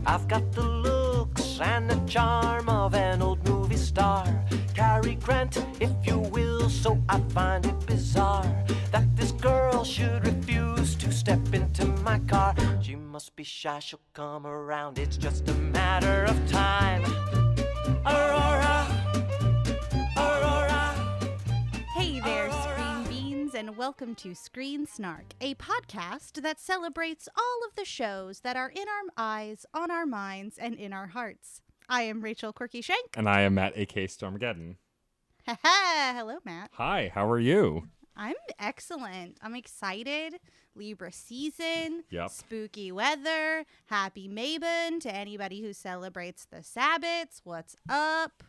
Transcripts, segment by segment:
I've got the looks and the charm of an old movie star. Cary Grant, if you will, so I find it bizarre that this girl should refuse to step into my car. She must be shy, she'll come around, it's just a matter of time. Aurora, Aurora. Hey there, Screen Beans, and welcome to Screen Snark, a podcast that celebrates all of the shows that are in our eyes, on our minds, and in our hearts. I am Rachel Quirky Shank. And I am Matt, a.k.a. Stormageddon. Hello, Matt. Hi, how are you? I'm excellent. I'm excited. Libra season, Yep. Spooky weather, happy Mabon to anybody who celebrates the Sabbats. What's up?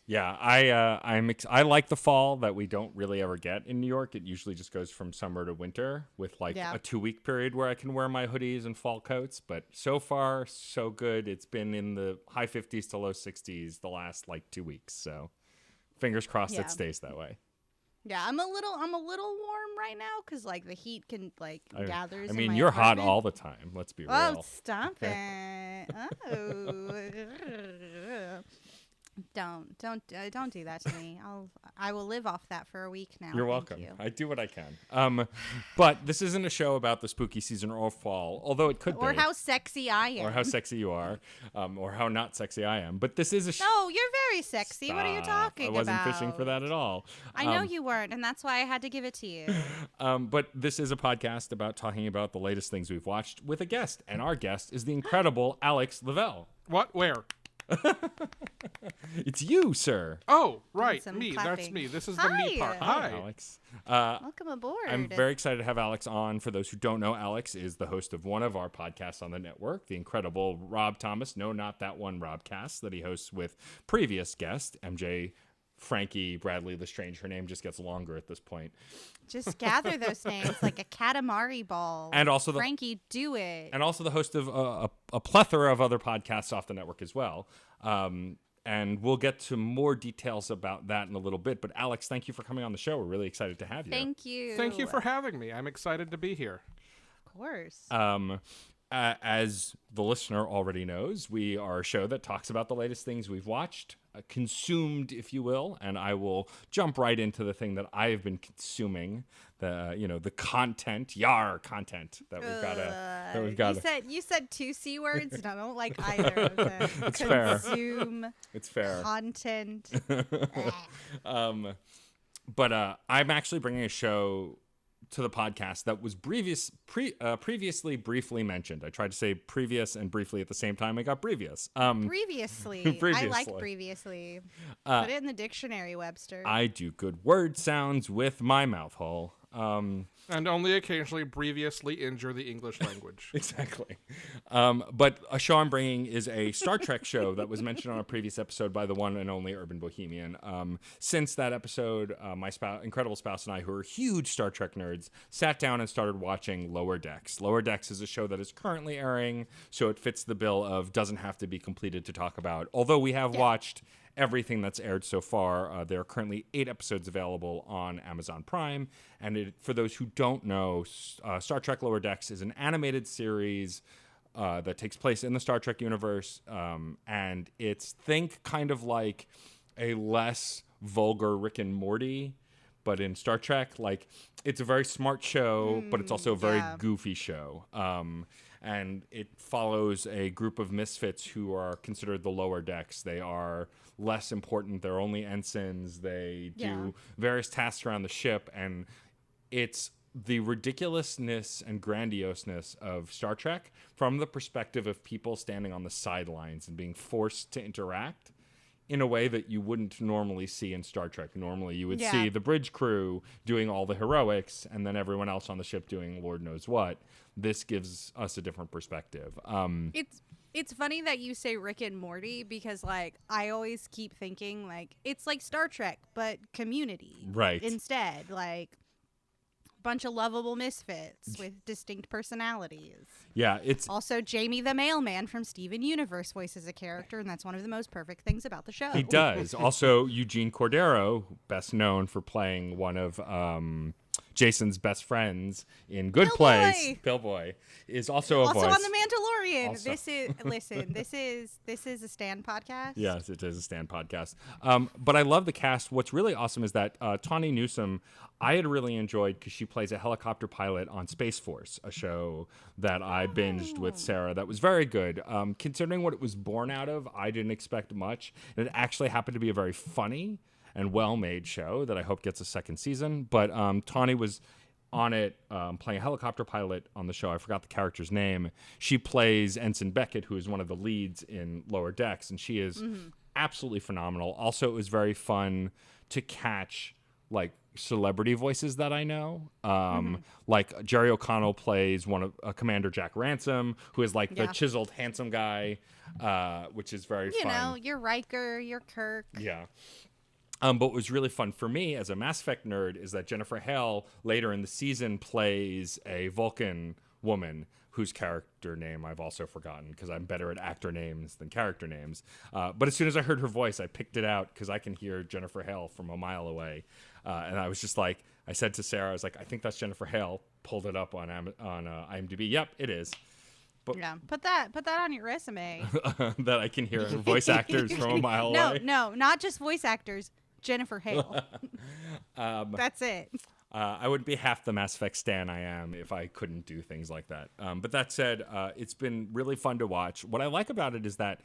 Yeah, I like the fall that we don't really ever get in New York. It usually just goes from summer to winter with a 2-week period where I can wear my hoodies and fall coats. But so far, so good. It's been in the high 50s to low 60s the last 2 weeks. So fingers crossed it stays that way. Yeah, I'm a little warm right now because the heat can gathers. I mean, in my you're apartment. hot all the time. Let's be real. Oh, stop it! Oh, don't do that to me. I will live off that for a week now. You're welcome. I do what I can. But this isn't a show about the spooky season or fall, although it could be. Or how sexy I am. Or how sexy you are. Or how not sexy I am. But this is a show. No, you're very sexy. What are you talking about? I wasn't fishing for that at all. I know you weren't, and that's why I had to give it to you. But this is a podcast about talking about the latest things we've watched with a guest. And our guest is the incredible Alex LaVelle. What? Where? It's you, sir. Oh, right. Some Me. clapping. That's me. This is the me part. Hi, Hi. Alex. Welcome aboard. I'm very excited to have Alex on. For those who don't know, Alex is the host of one of our podcasts on the network, the incredible Rob Thomas, No Not That One Robcast, that he hosts with previous guest, MJ Frankie Bradley Lestrange. Her name just gets longer at this point. Just gather those names like a Katamari ball. And also Frankie, do it. And also the host of a plethora of other podcasts off the network as well. And we'll get to more details about that in a little bit. But Alex, thank you for coming on the show. We're really excited to have you. Thank you. Thank you for having me. I'm excited to be here. Of course. As the listener already knows, we are a show that talks about the latest things we've watched, consumed, if you will, and I will jump right into the thing that I have been consuming, the content that we've got. You said two C words, and I don't like either of them. It's fair. Consume. It's fair. Content. But I'm actually bringing a show to the podcast that was previously briefly mentioned. I tried to say previous and briefly at the same time. I got previous. Previously. I like previously. Put it in the dictionary, Webster. I do good word sounds with my mouth hole. And only occasionally previously injure the English language. Exactly. But a show I'm bringing is a Star Trek show that was mentioned on a previous episode by the one and only Urban Bohemian. Since that episode, my incredible spouse and I, who are huge Star Trek nerds, sat down and started watching Lower Decks. Lower Decks is a show that is currently airing, so it fits the bill of doesn't have to be completed to talk about. Although we have watched everything that's aired so far. There are currently 8 episodes available on Amazon Prime. And for those who don't know, Star Trek Lower Decks is an animated series that takes place in the Star Trek universe. And think kind of like a less vulgar Rick and Morty, but in Star Trek. It's a very smart show, but it's also a very goofy show. And it follows a group of misfits who are considered the lower decks. They are less important. They're only ensigns. They do various tasks around the ship. And it's the ridiculousness and grandioseness of Star Trek from the perspective of people standing on the sidelines and being forced to interact in a way that you wouldn't normally see in Star Trek. Normally, you would see the bridge crew doing all the heroics and then everyone else on the ship doing Lord knows what. This gives us a different perspective. It's funny that you say Rick and Morty because, I always keep thinking, it's like Star Trek, but Community. Right. Instead, bunch of lovable misfits with distinct personalities. Yeah, it's also Jamie the Mailman from Steven Universe voices a character, and that's one of the most perfect things about the show. He does. Also, Eugene Cordero, best known for playing one of Jason's best friends in Good Pillboy. Place, Pillboy, is also a Also voice. on The Mandalorian. Also. This is a Stan podcast. Yes, it is a Stan podcast. But I love the cast. What's really awesome is that Tawny Newsome, I had really enjoyed because she plays a helicopter pilot on Space Force, a show that I binged with Sarah that was very good. Considering what it was born out of, I didn't expect much. And it actually happened to be a very funny and well-made show that I hope gets a second season. But Tawny was on it, playing a helicopter pilot on the show. I forgot the character's name. She plays Ensign Beckett, who is one of the leads in Lower Decks, and she is absolutely phenomenal. Also, it was very fun to catch like celebrity voices that I know. Like Jerry O'Connell plays one of Commander Jack Ransom, who is like the chiseled, handsome guy, which is very fun. You know, you're Riker, you're Kirk. Yeah. But what was really fun for me as a Mass Effect nerd is that Jennifer Hale later in the season plays a Vulcan woman whose character name I've also forgotten because I'm better at actor names than character names. But as soon as I heard her voice, I picked it out because I can hear Jennifer Hale from a mile away. And I was just like, I said to Sarah, I was like, I think that's Jennifer Hale. Pulled it up on IMDb. Yep, it is. But Yeah, put that on your resume. that I can hear voice actors from a mile away. No, not just voice actors. Jennifer Hale. That's it. I wouldn't be half the Mass Effect stan I am if I couldn't do things like that. But that said, it's been really fun to watch. What I like about it is that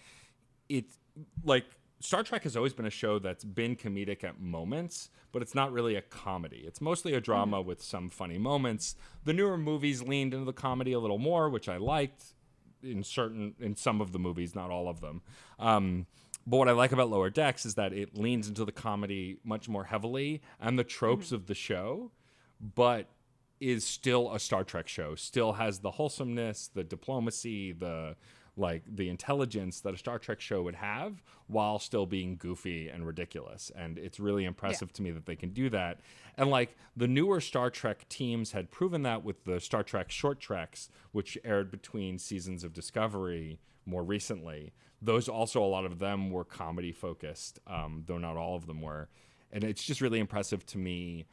it's like Star Trek has always been a show that's been comedic at moments, but it's not really a comedy. It's mostly a drama with some funny moments. The newer movies leaned into the comedy a little more, which I liked in some of the movies, not all of them. But what I like about Lower Decks is that it leans into the comedy much more heavily and the tropes of the show, but is still a Star Trek show. Still has the wholesomeness, the diplomacy, the intelligence that a Star Trek show would have while still being goofy and ridiculous. And it's really impressive to me that they can do that. And like the newer Star Trek teams had proven that with the Star Trek short treks, which aired between seasons of Discovery more recently. Those also, a lot of them were comedy focused, though not all of them were. And it's just really impressive to me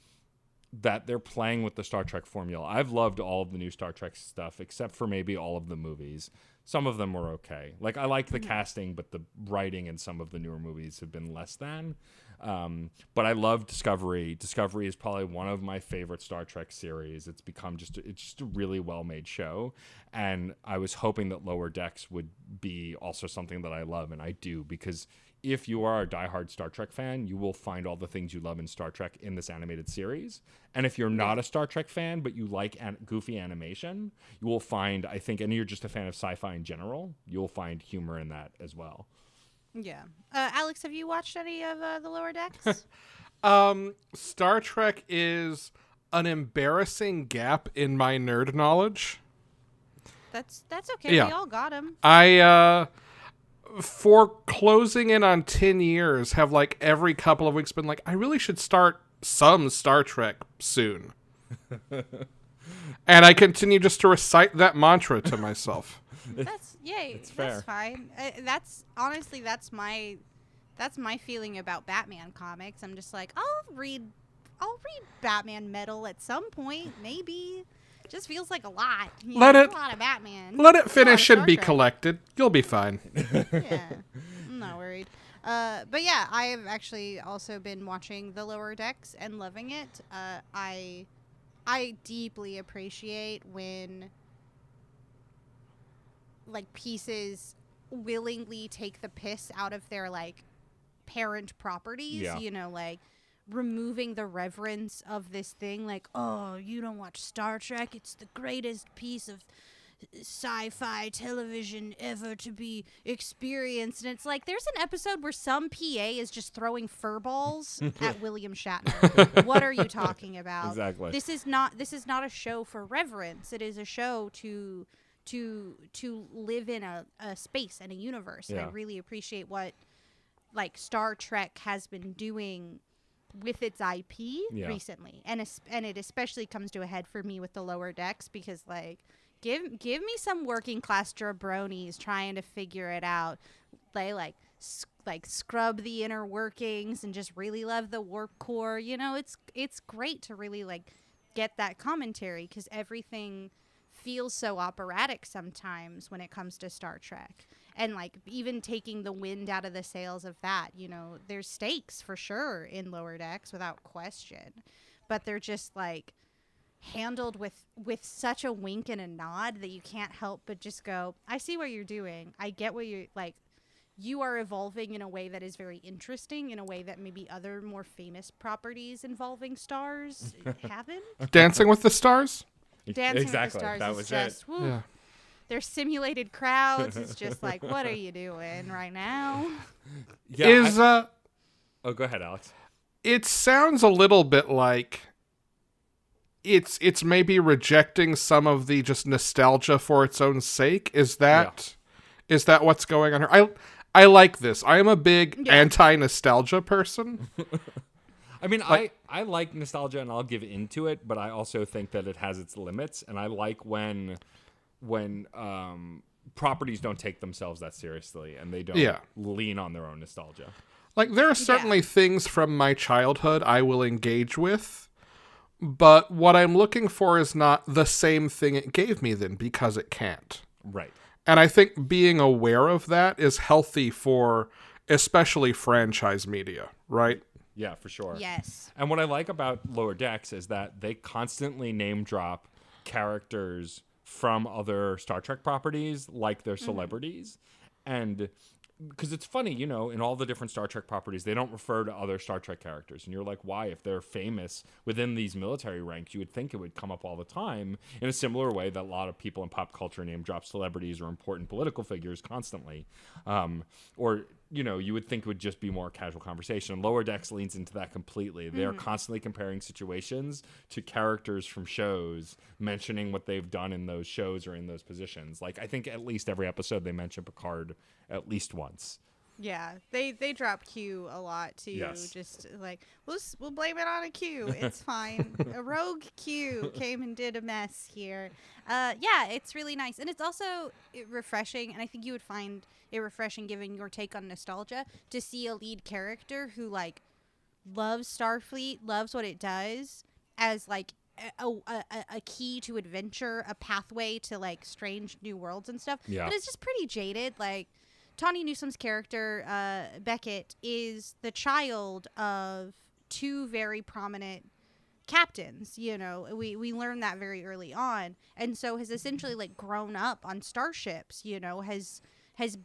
that they're playing with the Star Trek formula. I've loved all of the new Star Trek stuff, except for maybe all of the movies. Some of them were okay. Like, I like the casting, but the writing in some of the newer movies have been less than. But I love Discovery. Discovery is probably one of my favorite Star Trek series. It's become it's just a really well-made show. And I was hoping that Lower Decks would be also something that I love, and I do, because if you are a diehard Star Trek fan, you will find all the things you love in Star Trek in this animated series. And if you're not a Star Trek fan, but you like goofy animation, you will find, I think, and you're just a fan of sci-fi in general, you'll find humor in that as well. Yeah. Alex, have you watched any of the Lower Decks? Star Trek is an embarrassing gap in my nerd knowledge. That's okay. Yeah. We all got him. I for closing in on 10 years have like every couple of weeks been like, I really should start some Star Trek soon. And I continue just to recite that mantra to myself. That's yay. It's fair. That's fine. That's honestly that's my feeling about Batman comics. I'm just like, I'll read Batman Metal at some point, maybe. Just feels like a lot. You Let know, it- a lot of Batman. Let it finish A lot and of be Star Trek. collected. You'll be fine. Yeah, I'm not worried. But yeah, I have actually also been watching The Lower Decks and loving it. I deeply appreciate when like pieces willingly take the piss out of their like parent properties. Yeah. You know, like removing the reverence of this thing. Like, oh, you don't watch Star Trek? It's the greatest piece of sci-fi television ever to be experienced. And it's like there's an episode where some PA is just throwing fur balls at William Shatner. What are you talking about? Exactly. This is not a show for reverence. It is a show to live in a space and a universe. And I Yeah. really appreciate what like Star Trek has been doing with its IP recently. And it especially comes to a head for me with the Lower Decks because like Give me some working class jabronis trying to figure it out. They like scrub the inner workings and just really love the warp core. You know, it's great to really like get that commentary, because everything feels so operatic sometimes when it comes to Star Trek. And like even taking the wind out of the sails of that, you know, there's stakes for sure in Lower Decks without question, but they're just like handled with such a wink and a nod that you can't help but just go, I see what you're doing. I get what you're like. You are evolving in a way that is very interesting, in a way that maybe other more famous properties involving stars haven't. Dancing with the Stars? Dancing Exactly. with the Stars That is was just, it. whew, Yeah. their simulated crowds is just like, what are you doing right now? Yeah. Oh, go ahead, Alex. It sounds a little bit like it's maybe rejecting some of the just nostalgia for its own sake. Is that what's going on here? I like this. I am a big anti-nostalgia person. I mean, I like nostalgia and I'll give into it, but I also think that it has its limits, and I like when properties don't take themselves that seriously and they don't lean on their own nostalgia. Like, there are certainly things from my childhood I will engage with, but what I'm looking for is not the same thing it gave me then, because it can't. Right. And I think being aware of that is healthy for especially franchise media, right? Yeah, for sure. Yes. And what I like about Lower Decks is that they constantly name drop characters from other Star Trek properties like they're celebrities. And because it's funny, you know, in all the different Star Trek properties, they don't refer to other Star Trek characters. And you're like, why? If they're famous within these military ranks, you would think it would come up all the time, in a similar way that a lot of people in pop culture name drop celebrities or important political figures constantly. Or, you know, you would think it would just be more casual conversation. Lower Decks leans into that completely. They're constantly comparing situations to characters from shows, mentioning what they've done in those shows or in those positions. Like, I think at least every episode they mention Picard at least once. Yeah, they drop Q a lot too. Yes. Just like we'll blame it on a Q. It's fine. A rogue Q came and did a mess here. Yeah, it's really nice, and it's also refreshing. And I think you would find it refreshing, given your take on nostalgia, to see a lead character who like loves Starfleet, loves what it does, as like a key to adventure, a pathway to like strange new worlds and stuff. Yeah. But it's just pretty jaded, like. Tawny Newsom's character, Beckett, is the child of two very prominent captains. You know, we learned that very early on, and so has essentially like grown up on starships. You know, has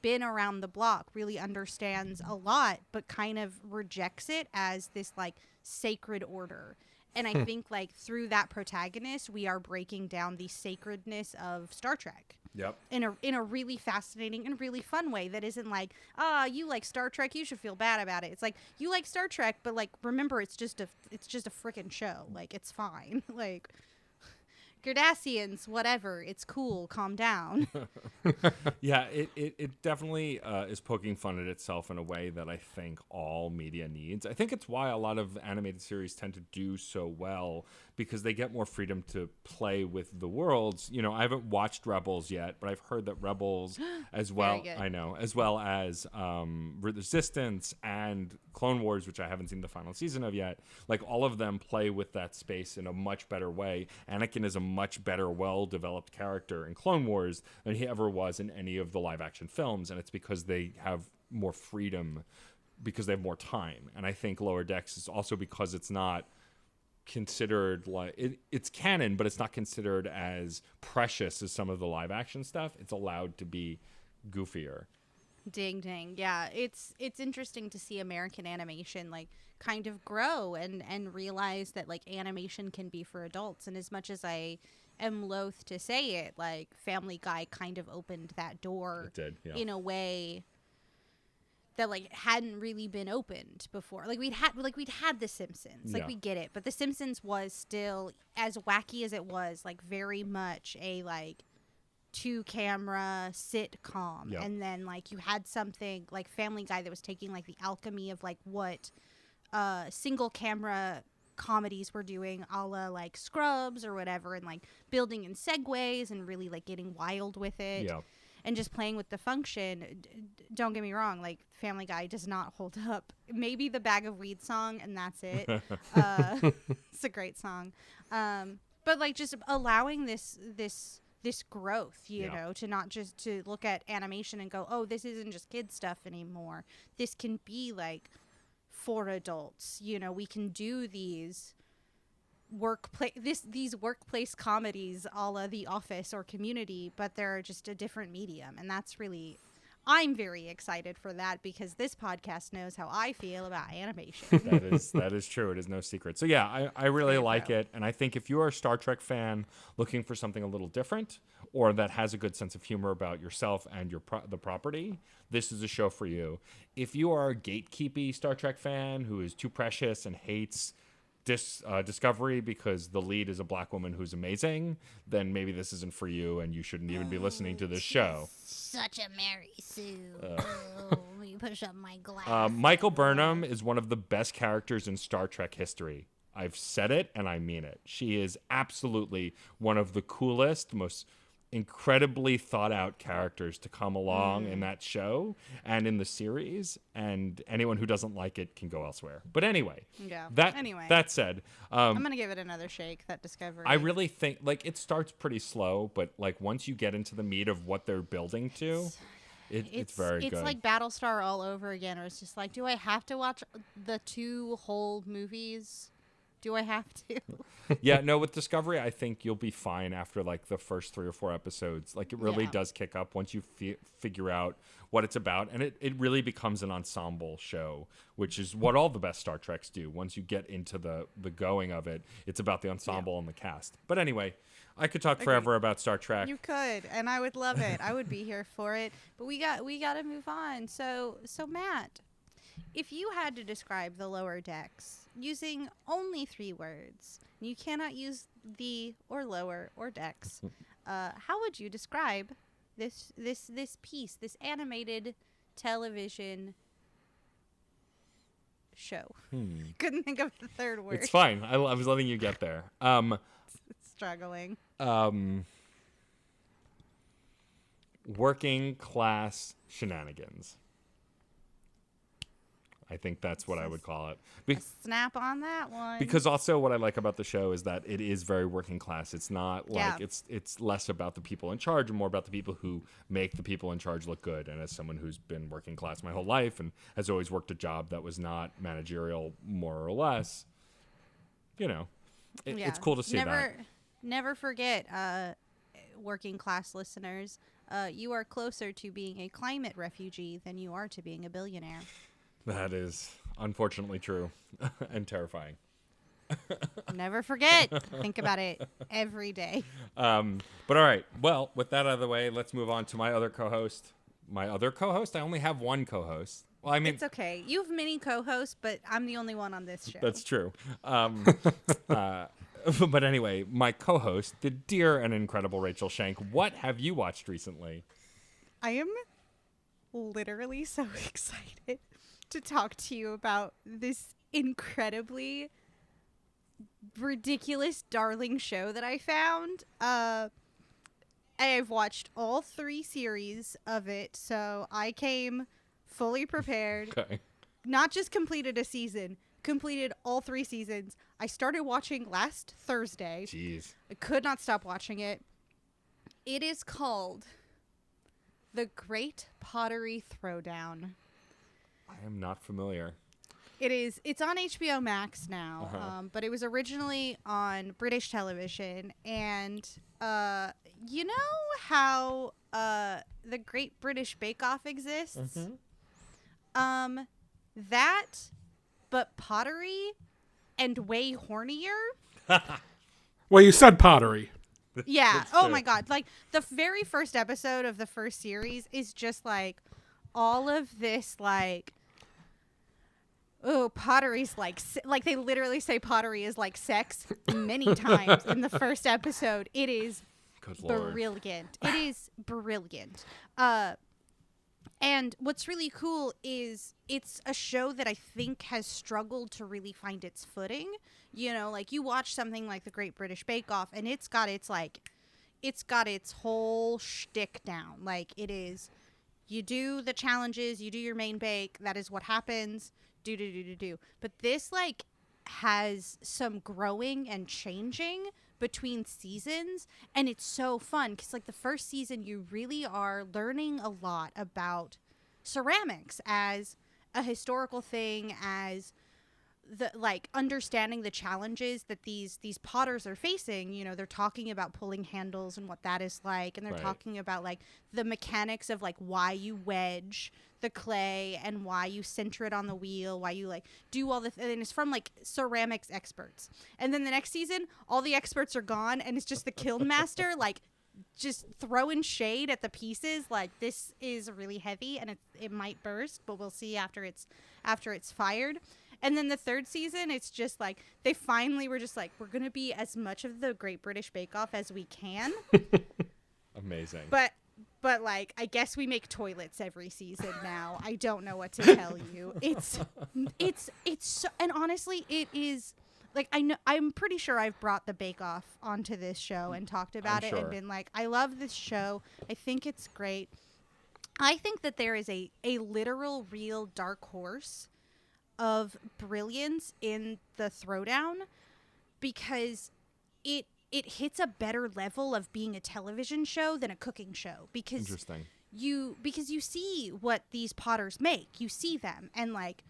been around the block, really understands a lot, but kind of rejects it as this like sacred order. And I think like through that protagonist, we are breaking down the sacredness of Star Trek. Yep. In a really fascinating and really fun way that isn't like, you like Star Trek, you should feel bad about it. It's like, you like Star Trek, but like remember it's just a frickin' show. Like, it's fine. Like, Cardassians, whatever, it's cool, calm down. Yeah, it definitely is poking fun at itself in a way that I think all media needs. I think it's why a lot of animated series tend to do so well, because they get more freedom to play with the worlds. You know, I haven't watched Rebels yet, but I've heard that Rebels as well, good. I know, as well as Resistance and Clone Wars, which I haven't seen the final season of yet, like all of them play with that space in a much better way. Anakin is a much better, well-developed character in Clone Wars than he ever was in any of the live-action films, and it's because they have more freedom, because they have more time. And I think Lower Decks is also because it's not considered like it's canon, but it's not considered as precious as some of the live-action stuff. It's allowed to be goofier. Ding ding. Yeah, it's interesting to see American animation like kind of grow and realize that like animation can be for adults. And as much as I am loath to say it, like Family Guy kind of opened that door. It did, yeah. In a way that like hadn't really been opened before. Like we'd had The Simpsons. Like, Yeah. we get it, but The Simpsons was still, as wacky as it was, like very much a like 2-camera sitcom. Yep. And then like you had something like Family Guy that was taking like the alchemy of like what single camera comedies were doing, a la like Scrubs or whatever, and like building in segues and really like getting wild with it. Yeah. and just playing with the function. Don't get me wrong, like Family Guy does not hold up. Maybe the Bag of Weed song, and that's it. It's a great song. But like just allowing this growth, you know, to not just to look at animation and go, oh, this isn't just kid stuff anymore. This can be like for adults. You know, we can do these workplace comedies a la The Office or Community, but they're just a different medium. And that's really, I'm very excited for that because this podcast knows how I feel about animation. That is true. It is no secret. So yeah, I really like it. And I think if you're a Star Trek fan looking for something a little different or that has a good sense of humor about yourself and the property, this is a show for you. If you are a gatekeepy Star Trek fan who is too precious and hates Discovery because the lead is a black woman who's amazing, then maybe this isn't for you and you shouldn't even be listening to this show. Such a Mary Sue. Let me push up my glass. Michael Burnham is one of the best characters in Star Trek history. I've said it and I mean it. She is absolutely one of the coolest, most incredibly thought out characters to come along in that show and in the series, and anyone who doesn't like it can go elsewhere. But anyway, that said, I'm gonna give it another shake. That Discovery, I really think like it starts pretty slow, but like once you get into the meat of what they're building to, it's very good. It's like Battlestar all over again, or it's just like, do I have to watch the 2 whole movies? Do I have to? Yeah, no, with Discovery, I think you'll be fine after like the first 3 or 4 episodes. Like it really does kick up once you figure out what it's about. And it really becomes an ensemble show, which is what all the best Star Treks do. Once you get into the going of it, it's about the ensemble and the cast. But anyway, I could talk forever about Star Trek. You could, and I would love it. I would be here for it. But we got to move on. So Matt, if you had to describe the Lower Decks using only 3 words, you cannot use the or lower or decks, how would you describe this piece, this animated television show? Couldn't think of the third word. It's fine. I was letting you get there. Struggling. Working class shenanigans. I think that's what I would call it. Snap on that one. Because also what I like about the show is that it is very working class. It's not like it's less about the people in charge and more about the people who make the people in charge look good. And as someone who's been working class my whole life and has always worked a job that was not managerial, more or less, you know, it's cool to see that. Never forget, working class listeners, you are closer to being a climate refugee than you are to being a billionaire. That is unfortunately true and terrifying. Never forget. Think about it every day. But all right. Well, with that out of the way, let's move on to my other co-host. My other co-host? I only have one co-host. Well, I mean, it's okay. You have many co-hosts, but I'm the only one on this show. That's true. But anyway, my co-host, the dear and incredible Rachel Shank, what have you watched recently? I am literally so excited to talk to you about this incredibly ridiculous darling show that I found. I've watched all 3 series of it, so I came fully prepared. Okay. Not just completed a season, completed all 3 seasons. I started watching last Thursday. Jeez. I could not stop watching it. It is called The Great Pottery Throwdown. I am not familiar. It's on HBO Max now, but it was originally on British television. And you know how the Great British Bake Off exists? Mm-hmm. That, but pottery and way hornier. Well, you said pottery. Yeah. Oh my God. Like the very first episode of the first series is just like all of this like, oh, pottery's like they literally say pottery is like sex many times in the first episode. It is brilliant. It is brilliant. And what's really cool is it's a show that I think has struggled to really find its footing. You know, like you watch something like The Great British Bake Off and it's got its like it's got its whole shtick down. Like, it is, you do the challenges, you do your main bake, that is what happens, do. But this, like, has some growing and changing between seasons, and it's so fun because, like, the first season you really are learning a lot about ceramics as a historical thing, as the, like, understanding the challenges that these potters are facing. You know, they're talking about pulling handles and what that is like, and they're Right. talking about, like, the mechanics of, like, why you wedge the clay and why you center it on the wheel, why you, like, do all the and it's from, like, ceramics experts. And then the next season all the experts are gone and it's just the kiln master, like, just throwing shade at the pieces, like, this is really heavy and it might burst, but we'll see after it's fired. And then the third season, it's just like they finally were just like, we're gonna be as much of the Great British Bake Off as we can. Amazing. But like, I guess we make toilets every season now. I don't know what to tell you. It's so, and honestly, it is, like, I'm pretty sure I've brought the Bake Off onto this show and talked about it and been like, I love this show. I think it's great. I think that there is a literal real dark horse of brilliance in the Throwdown, because it hits a better level of being a television show than a cooking show, because Interesting. you see what these potters make, you see them, and, like,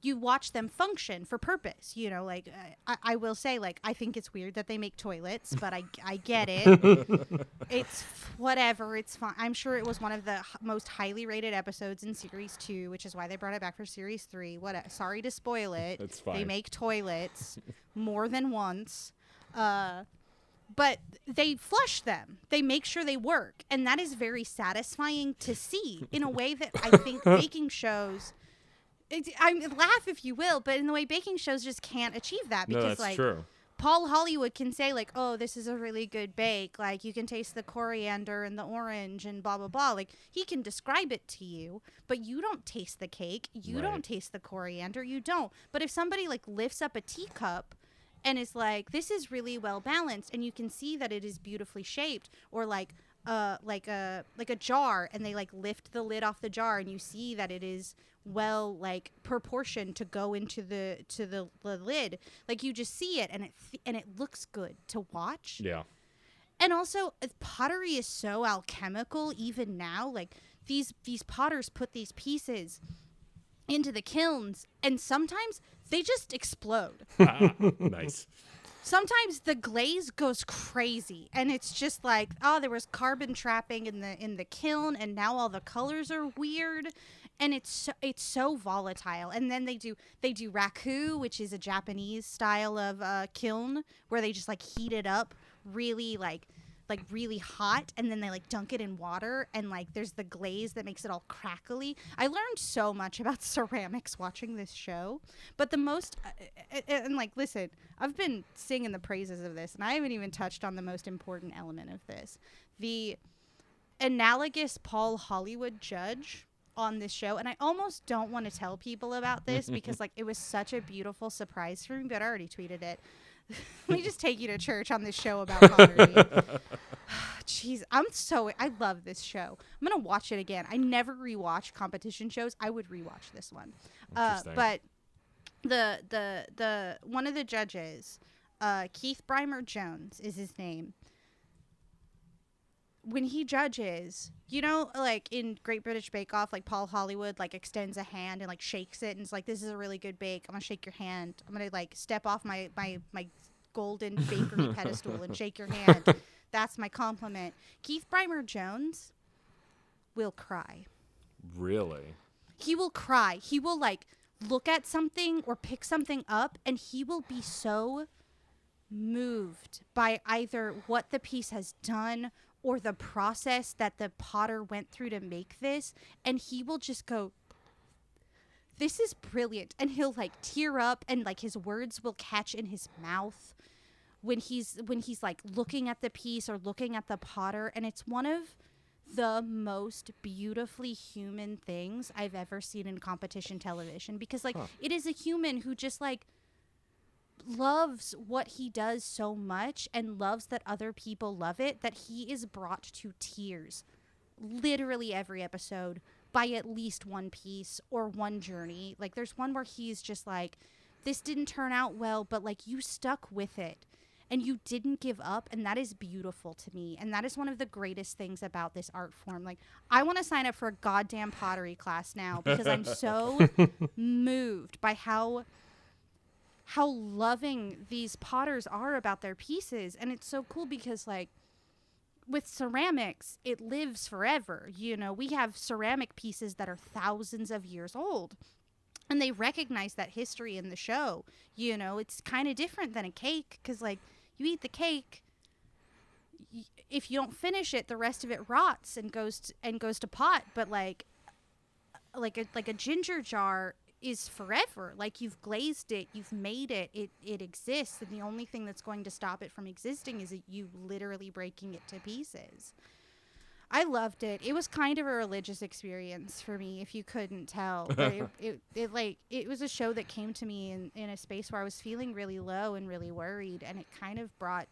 you watch them function for purpose, you know, like, I will say, like, I think it's weird that they make toilets, but I get it. It's whatever, it's fine. I'm sure it was one of the most highly rated episodes in series 2, which is why they brought it back for series 3. Sorry to spoil it. It's fine. They make toilets more than once. But they flush them. They make sure they work, and that is very satisfying to see in a way that I think baking shows, I laugh if you will, but in the way baking shows just can't achieve that, because, No, that's like, true. Paul Hollywood can say, like, oh, this is a really good bake, like, you can taste the coriander and the orange and blah blah blah, like, he can describe it to you, but you don't taste the cake, you don't taste the coriander, you don't. But if somebody, like, lifts up a teacup and is like, this is really well balanced, and you can see that it is beautifully shaped, or like a jar, and they, like, lift the lid off the jar and you see that it is well, like, proportioned to go into the lid, like, you just see it, and it looks good to watch. Yeah. And also, pottery is so alchemical even now, like, these potters put these pieces into the kilns and sometimes they just explode. Nice. Sometimes the glaze goes crazy, and it's just like, oh, there was carbon trapping in the kiln, and now all the colors are weird, and it's so volatile. And then they do raku, which is a Japanese style of kiln, where they just, like, heat it up really like really hot, and then they, like, dunk it in water, and, like, there's the glaze that makes it all crackly. I learned so much about ceramics watching this show, but the most and, like, listen, I've been singing the praises of this, and I haven't even touched on the most important element of this, the analogous Paul Hollywood judge on this show. And I almost don't want to tell people about this because, like, it was such a beautiful surprise for me, but I already tweeted it. Let me just take you to church on this show about pottery. Jeez, I love this show. I'm gonna watch it again. I never rewatch competition shows. I would rewatch this one. But the one of the judges, Keith Brymer Jones is his name. When he judges, you know, like in Great British Bake Off, like, Paul Hollywood, like, extends a hand and, like, shakes it, and it's like, this is a really good bake. I'm gonna shake your hand. I'm gonna, like, step off my golden bakery pedestal and shake your hand. That's my compliment. Keith Brymer Jones will cry. Really? He will cry. He will, like, look at something or pick something up, and he will be so moved by either what the piece has done or the process that the potter went through to make this, and he will just go, this is brilliant. And he'll, like, tear up, and, like, his words will catch in his mouth when he's like, looking at the piece or looking at the potter. And it's one of the most beautifully human things I've ever seen in competition television, because, like, it is a human who just, like, loves what he does so much and loves that other people love it that he is brought to tears literally every episode by at least one piece or one journey. Like there's one where he's just like, this didn't turn out well, but like you stuck with it and you didn't give up, and that is beautiful to me. And that is one of the greatest things about this art form. Like I want to sign up for a goddamn pottery class now because I'm so moved by how loving these potters are about their pieces. And it's so cool because like with ceramics, it lives forever. You know, we have ceramic pieces that are thousands of years old, and they recognize that history in the show. You know, it's kind of different than a cake because like you eat the cake, if you don't finish it, the rest of it rots and goes to pot. But like a ginger jar is forever. Like you've glazed it, you've made it, it exists, and the only thing that's going to stop it from existing is you literally breaking it to pieces. I loved it. It was kind of a religious experience for me, if you couldn't tell. But it was a show that came to me in a space where I was feeling really low and really worried, and it kind of brought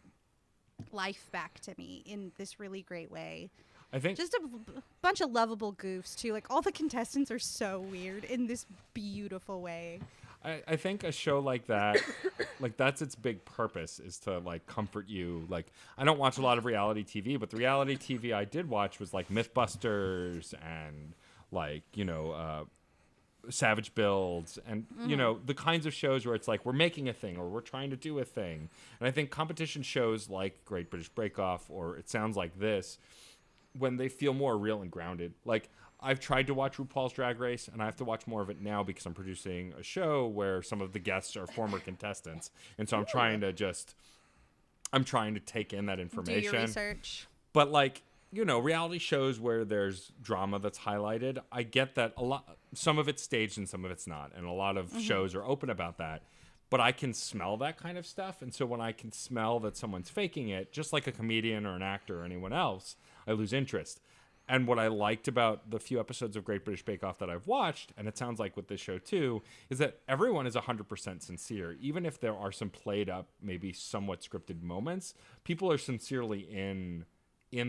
life back to me in this really great way. I think Just a bunch of lovable goofs too. Like all the contestants are so weird in this beautiful way. I think a show like that, like that's its big purpose, is to like comfort you. Like I don't watch a lot of reality TV, but the reality TV I did watch was like Mythbusters and like, you know, Savage Builds and, you know, the kinds of shows where it's like we're making a thing or we're trying to do a thing. And I think competition shows like Great British Bake Off, or it sounds like this, when they feel more real and grounded. Like I've tried to watch RuPaul's Drag Race, and I have to watch more of it now because I'm producing a show where some of the guests are former contestants. And so I'm trying to take in that information. Do your research. But like, you know, reality shows where there's drama that's highlighted, I get that some of it's staged and some of it's not. And a lot of shows are open about that. But I can smell that kind of stuff. And so when I can smell that someone's faking it, just like a comedian or an actor or anyone else, I lose interest. And what I liked about the few episodes of Great British Bake Off that I've watched, and it sounds like with this show too, is that everyone is 100% sincere. Even if there are some played up, maybe somewhat scripted moments, people are sincerely in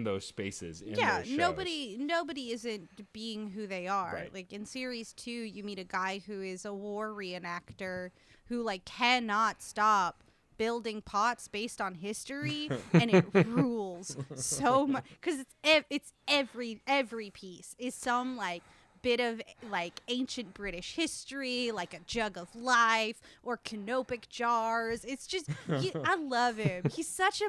those spaces. In those shows. Nobody isn't being who they are. Right. Like in series 2, you meet a guy who is a war reenactor who like cannot stop building pots based on history, and it rules so much because it's every piece is some like bit of like ancient British history, like a jug of life or canopic jars. It's just I love him. He's such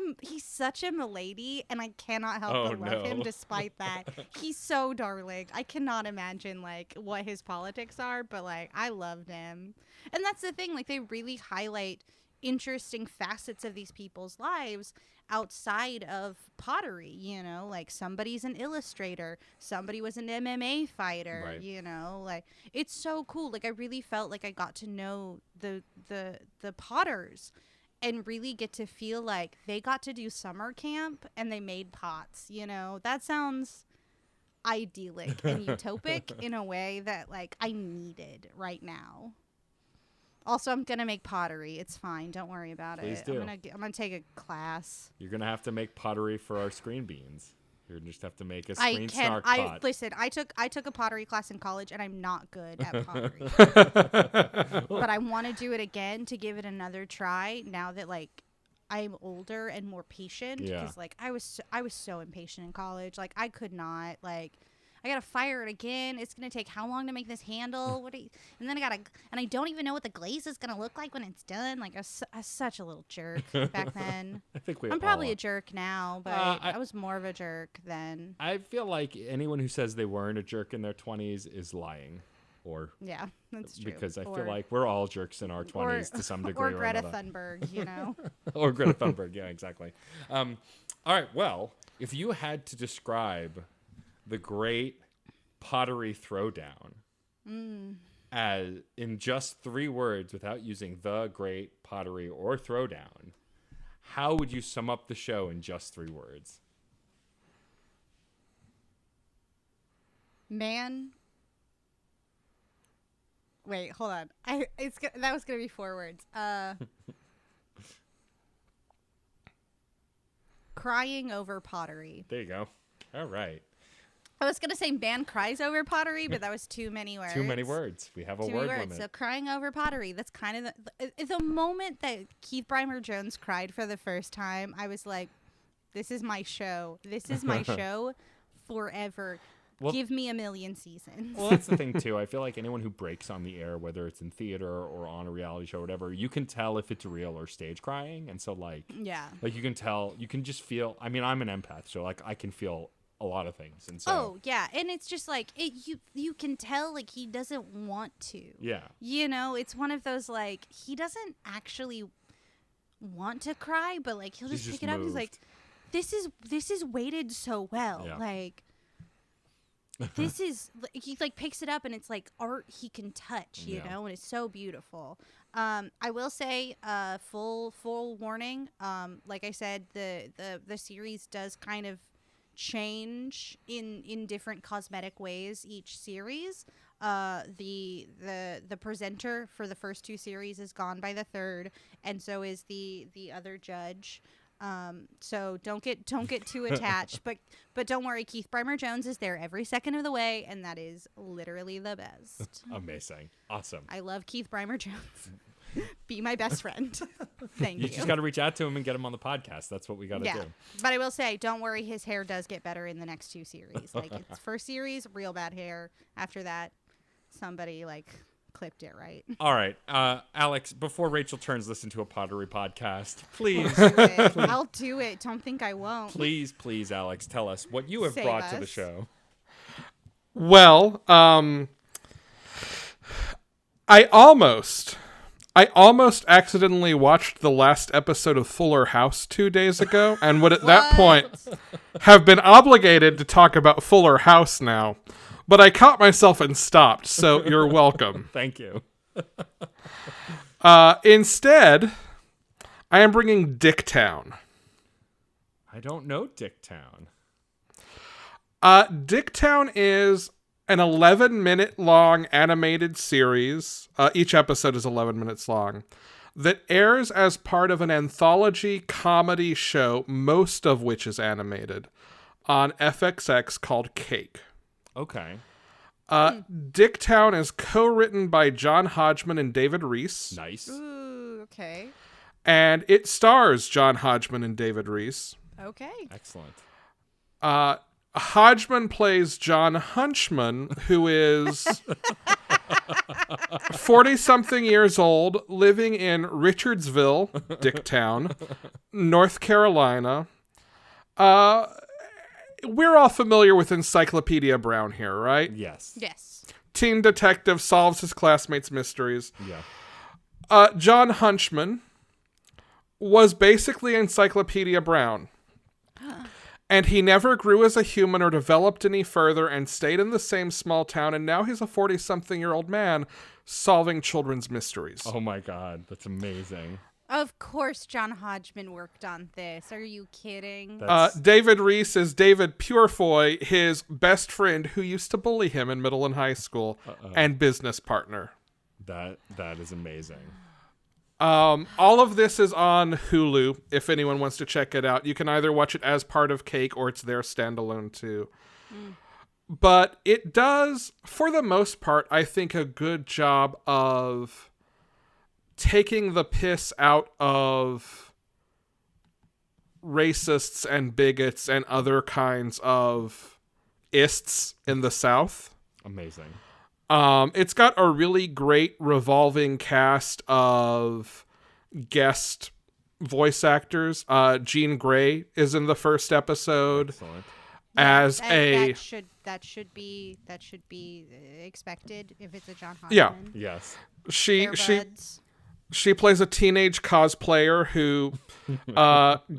a milady, and I cannot help but love him despite that. He's so darling. I cannot imagine like what his politics are, but like I loved him. And that's the thing, like they really highlight interesting facets of these people's lives outside of pottery. You know, like somebody's an illustrator, somebody was an MMA fighter, right. You know, like it's so cool. Like I really felt like I got to know the potters and really get to feel like they got to do summer camp and they made pots. You know, that sounds idyllic and utopic in a way that like I needed right now. Also, I'm going to make pottery. It's fine. Don't worry about Please it. do. I'm going to take a class. You're going to have to make pottery for our screen beans. You're going to just have to make a screen snark pot. Listen, I took a pottery class in college, and I'm not good at pottery. But I want to do it again to give it another try now that, like, I'm older and more patient. Yeah. Because, like, I was so impatient in college. Like, I could not, like... I gotta fire it again. It's gonna take how long to make this handle? And then I don't even know what the glaze is gonna look like when it's done. Like I was such a little jerk back then. I think I'm probably a jerk now, but I was more of a jerk then. I feel like anyone who says they weren't a jerk in their 20s is lying. Or yeah, that's true. Because I feel like we're all jerks in our 20s to some degree or Greta another. Thunberg, you know. Or Greta Thunberg, yeah, exactly. All right, well, if you had to describe the great pottery throwdown as in just 3 words without using the great pottery or throwdown, how would you sum up the show in just 3 words? Man. Wait, hold on. That was gonna be 4 words. crying over pottery. There you go. All right. I was going to say man cries over pottery, but that was too many words. Too many words. We have a Too word many words. limit. So crying over pottery, that's kind of the moment that Keith Brymer Jones cried for the first time, I was like, this is my show. This is my show forever. Well, give me a million seasons. Well, that's the thing, too. I feel like anyone who breaks on the air, whether it's in theater or on a reality show or whatever, you can tell if it's real or stage crying. And so, like, yeah. Like, you can tell, you can just feel, I mean, I'm an empath, so, like, I can feel a lot of things. And so, oh, yeah. And it's just like, you can tell, like, he doesn't want to. Yeah. You know, it's one of those, like, he doesn't actually want to cry, but, like, he'll just pick it up. He's like, this is weighted so well. Yeah. Like, this is, he like picks it up and it's like art he can touch, you know, and it's so beautiful. I will say, full warning. Like I said, the series does kind of change in different cosmetic ways each series. The presenter for the first two series is gone by the third, and so is the other judge. So don't get too attached, but don't worry, Keith Brymer Jones is there every second of the way, and that is literally the best. Amazing. Awesome. I love Keith Brymer Jones. Be my best friend. Thank you. You just got to reach out to him and get him on the podcast. That's what we got to do. But I will say, don't worry, his hair does get better in the next two series. Like, it's first series, real bad hair. After that, somebody like clipped it right. All right, Alex, before Rachel turns this into a pottery podcast, please, I'll do it. Don't think I won't. please, Alex, tell us what you have Save brought to us. the show. Well, I almost accidentally watched the last episode of Fuller House 2 days ago, and would at that point have been obligated to talk about Fuller House now. But I caught myself and stopped, so you're welcome. Thank you. Instead, I am bringing Dicktown. I don't know Dicktown. Dicktown is an 11-minute long animated series. Each episode is 11 minutes long. That airs as part of an anthology comedy show, most of which is animated, on FXX called Cake. Okay. Dicktown is co-written by John Hodgman and David Reese. Nice. Ooh, okay. And it stars John Hodgman and David Reese. Okay. Excellent. Hodgman plays John Hunchman, who is 40-something years old, living in Richardsville, Dicktown, North Carolina. We're all familiar with Encyclopedia Brown here, right? Yes. Yes. Teen detective solves his classmates' mysteries. Yeah. John Hunchman was basically Encyclopedia Brown. And he never grew as a human or developed any further and stayed in the same small town, and now he's a 40-something-year-old man solving children's mysteries. Oh my God, that's amazing. Of course John Hodgman worked on this. Are you kidding? David Reese is David Purefoy, his best friend who used to bully him in middle and high school, and business partner. That is amazing. All of this is on Hulu, if anyone wants to check it out. You can either watch it as part of Cake or it's there standalone too. But it does, for the most part, I think, a good job of taking the piss out of racists and bigots and other kinds of ists in the South. Amazing. It's got a really great revolving cast of guest voice actors. Jean Grey is in the first episode. Excellent. As that should be expected if it's a John Hodgman. Yeah. Yes. She plays a teenage cosplayer who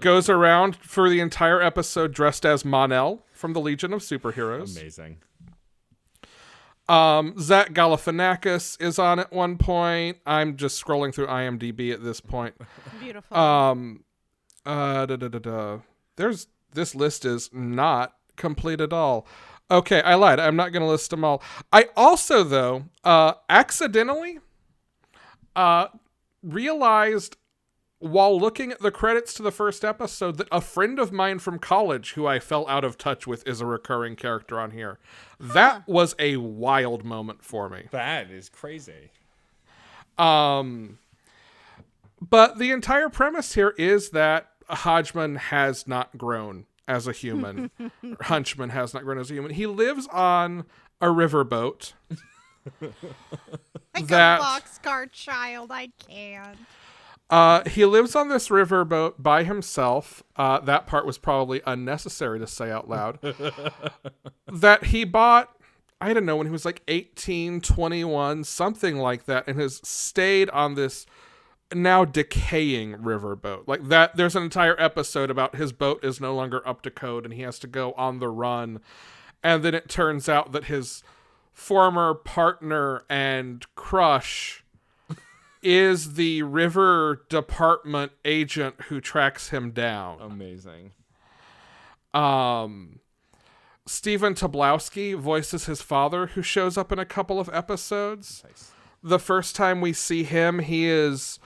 goes around for the entire episode dressed as Mon-El from the Legion of Superheroes. Amazing. Zach Galifianakis is on at one point. I'm just scrolling through IMDb at this point. Beautiful. This list is not complete at all. Okay, I lied. I'm not going to list them all. I also, though, accidentally realized while looking at the credits to the first episode, that a friend of mine from college who I fell out of touch with is a recurring character on here. That was a wild moment for me. That is crazy. But the entire premise here is that Hodgman has not grown as a human. Hunchman has not grown as a human. He lives on a riverboat. Like a boxcar child, I can't. He lives on this riverboat by himself. That part was probably unnecessary to say out loud. That he bought, I don't know, when he was like 18, 21, something like that, and has stayed on this now decaying riverboat. Like that, there's an entire episode about his boat is no longer up to code and he has to go on the run. And then it turns out that his former partner and crush is the river department agent who tracks him down. Amazing. Stephen Tobolowsky voices his father, who shows up in a couple of episodes. Nice. The first time we see him, he is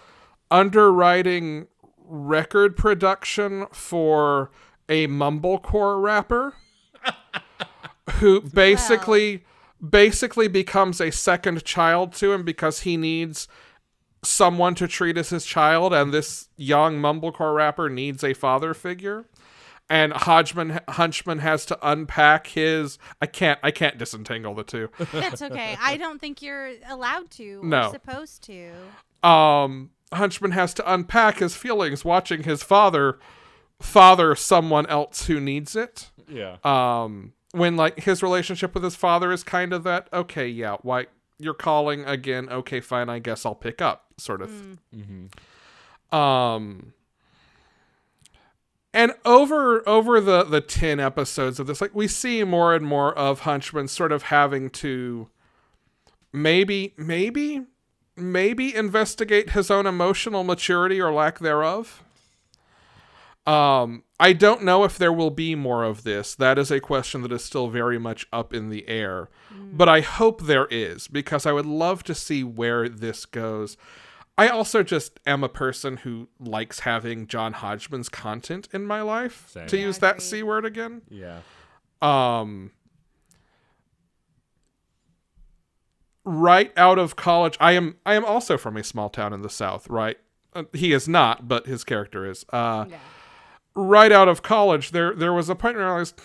underwriting record production for a mumblecore rapper who basically becomes a second child to him because he needs someone to treat as his child, and this young mumblecore rapper needs a father figure. And Hunchman has to unpack his. I can't disentangle the two. That's okay. I don't think you're allowed to No. or supposed to. Hunchman has to unpack his feelings watching his father someone else who needs it. Yeah. When like his relationship with his father is kind of that, okay, yeah, why you're calling again? Okay, fine, I guess I'll pick up, sort of. And over the 10 episodes of this, like we see more and more of Hunchman sort of having to maybe investigate his own emotional maturity or lack thereof. I don't know if there will be more of this. That is a question that is still very much up in the air. But I hope there is, because I would love to see where this goes. I also just am a person who likes having John Hodgman's content in my life, Same. to Yeah, use that agreed. C word again. Yeah. Right out of college, I am also from a small town in the South, right? He is not, but his character is. Yeah. Right out of college, there was a point where I realized,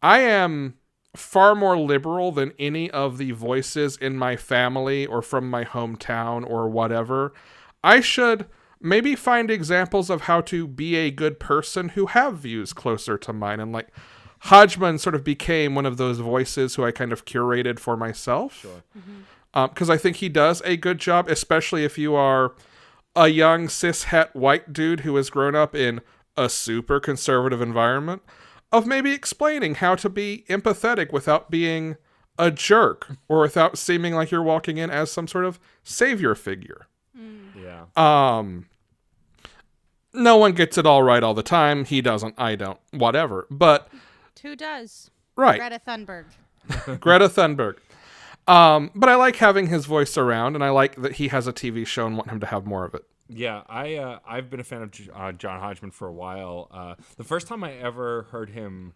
I am far more liberal than any of the voices in my family or from my hometown or whatever. I should maybe find examples of how to be a good person who have views closer to mine. And like Hodgman sort of became one of those voices who I kind of curated for myself. Sure. Because I think he does a good job, especially if you are a young cishet white dude who has grown up in a super conservative environment, of maybe explaining how to be empathetic without being a jerk or without seeming like you're walking in as some sort of savior figure. Yeah. No one gets it all right all the time. He doesn't. I don't. Whatever. But Who does? right. Greta Thunberg. Greta Thunberg. But I like having his voice around, and I like that he has a TV show and want him to have more of it. Yeah, I've been a fan of John Hodgman for a while. The first time I ever heard him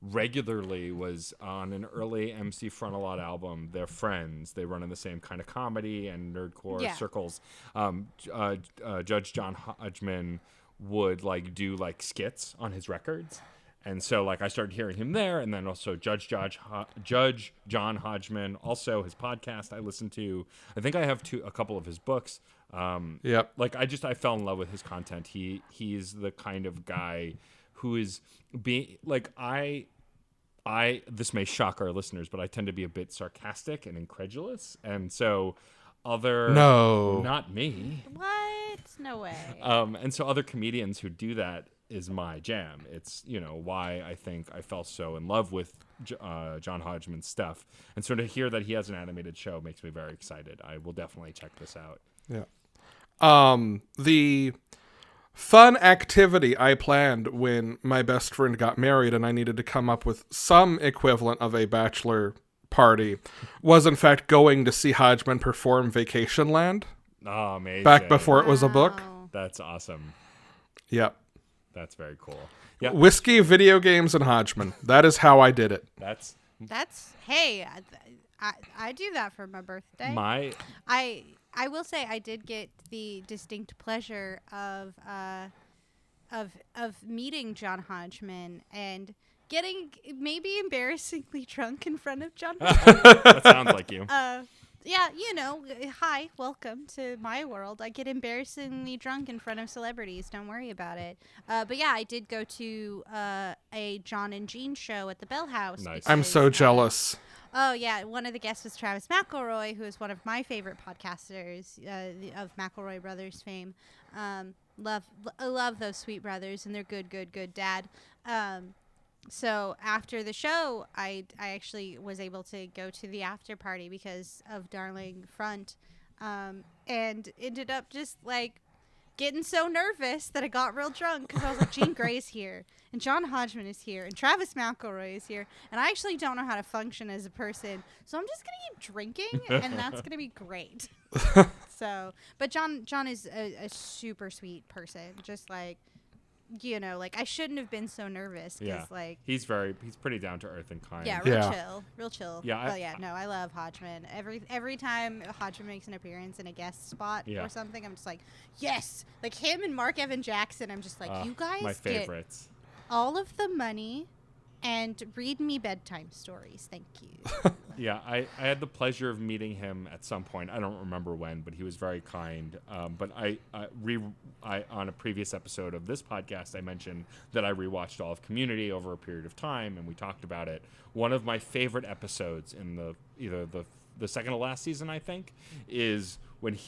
regularly was on an early MC Frontalot album. They're friends. They run in the same kind of comedy and nerdcore circles. Judge John Hodgman would like do like skits on his records. And so, like, I started hearing him there, and then also Judge John Hodgman, also his podcast I listened to. I think I have a couple of his books. Yep. Like, I fell in love with his content. He's the kind of guy who is being like this may shock our listeners, but I tend to be a bit sarcastic and incredulous, and so not me. What? No way. And so other comedians who do that is my jam. It's, why I think I fell so in love with John Hodgman's stuff. And so to hear that he has an animated show makes me very excited. I will definitely check this out. Yeah. The fun activity I planned when my best friend got married and I needed to come up with some equivalent of a bachelor party was in fact going to see Hodgman perform Vacation Land Oh, amazing. back before it was a book. Wow. That's awesome. Yep. That's very cool. Yeah. Whiskey, video games, and Hodgman. That is how I did it. That's hey, I do that for my birthday. I will say I did get the distinct pleasure of meeting John Hodgman and getting maybe embarrassingly drunk in front of John Hodgman. that sounds like you. Yeah, hi, welcome to my world. I get embarrassingly drunk in front of celebrities. Don't worry about it. But yeah, I did go to a John and Jean show at the Bell House. Nice. I'm so jealous. Oh yeah, one of the guests was Travis McElroy, who is one of my favorite podcasters of McElroy Brothers fame. I love those sweet brothers, and they're good dad. So after the show, I actually was able to go to the after party because of Darling Front, and ended up just like getting so nervous that I got real drunk because I was like, Jean Grey's here, and John Hodgman is here, and Travis McElroy is here, and I actually don't know how to function as a person, so I'm just gonna keep drinking, and that's gonna be great. So, but John is a super sweet person, just like. Like I shouldn't have been so nervous because like he's pretty down to earth and kind. Yeah, real chill. Yeah, I love Hodgman. Every time Hodgman makes an appearance in a guest spot or something, I'm just like, yes, like him and Mark Evan Jackson. I'm just like, you guys my favorites. Get all of the money and read me bedtime stories. Thank you. Yeah, I had the pleasure of meeting him at some point. I don't remember when, but he was very kind. But I on a previous episode of this podcast, I mentioned that I rewatched all of Community over a period of time, and we talked about it. One of my favorite episodes in either the second to last season, I think, is when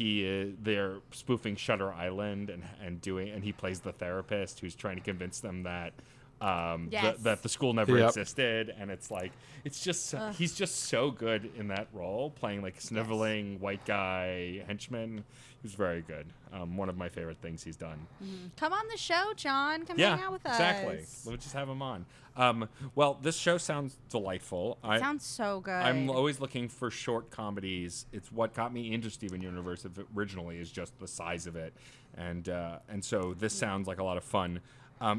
they're spoofing Shutter Island and he plays the therapist who's trying to convince them that. That the school never existed, and it's like he's just so good in that role, playing like sniveling white guy henchman. He's very good. One of my favorite things he's done. Come on the show, John. Come hang out with us. Exactly. Let's just have him on. Well, this show sounds delightful. It sounds so good. I'm always looking for short comedies. It's what got me into Steven Universe originally is just the size of it, and so this sounds like a lot of fun.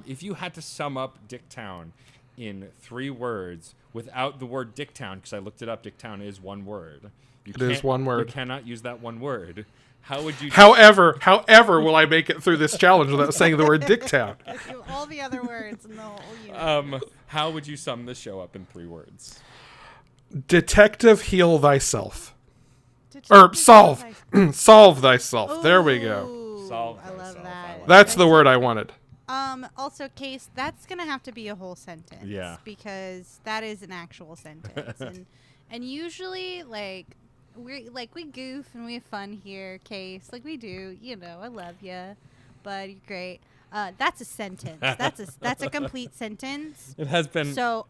If you had to sum up Dicktown in 3 words without the word Dicktown, because I looked it up, Dicktown is one word. It is one word. You cannot use that one word. How would you? However, will I make it through this challenge without saying the word Dicktown? All the other words in the whole unit. How would you sum this show up in 3 words? Detective, heal thyself. Solve. Solve thyself. Ooh, there we go. Solve. I love that. That's the word I wanted. Also, Case, that's gonna have to be a whole sentence. Yeah. Because that is an actual sentence, and usually we goof and we have fun here, Case. Like we do, I love you, but you're great. That's a sentence. That's a complete sentence. It has been. So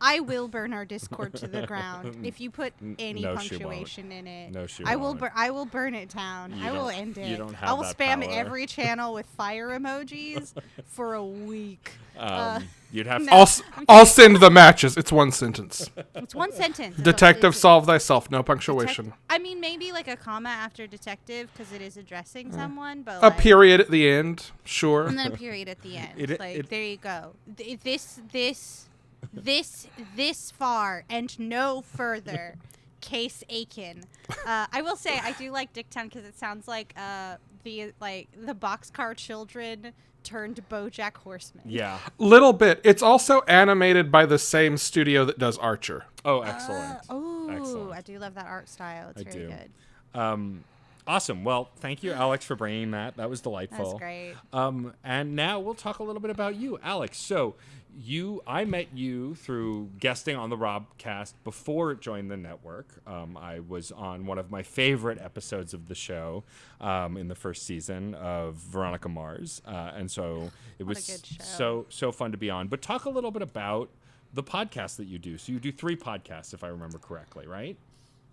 I will burn our Discord to the ground if you put any punctuation in it. No, she won't. won't. I will burn it down. I will end it. You don't have I will that spam power. every channel with fire emojis for a week. You'd have. No. I'll send the matches. It's one sentence. It's one sentence. Detective, solve thyself. No punctuation. I mean, maybe like a comma after detective because it is addressing someone, but A period at the end. Sure. and then a period at the end. There you go. This far and no further. Case Aiken. I will say I do like Dicktown because it sounds like the Boxcar Children turned BoJack Horseman. Yeah. Little bit. It's also animated by the same studio that does Archer. Oh, excellent. Excellent. I do love that art style. It's very good. Awesome. Well, thank you, Alex, for bringing that. That was delightful. That's great. And now we'll talk a little bit about you, Alex. So I met you through guesting on the Robcast before it joined the network. I was on one of my favorite episodes of the show in the first season of Veronica Mars, and so it was a good show. so fun to be on. But talk a little bit about the podcast that you do. So you do 3 podcasts, if I remember correctly, right?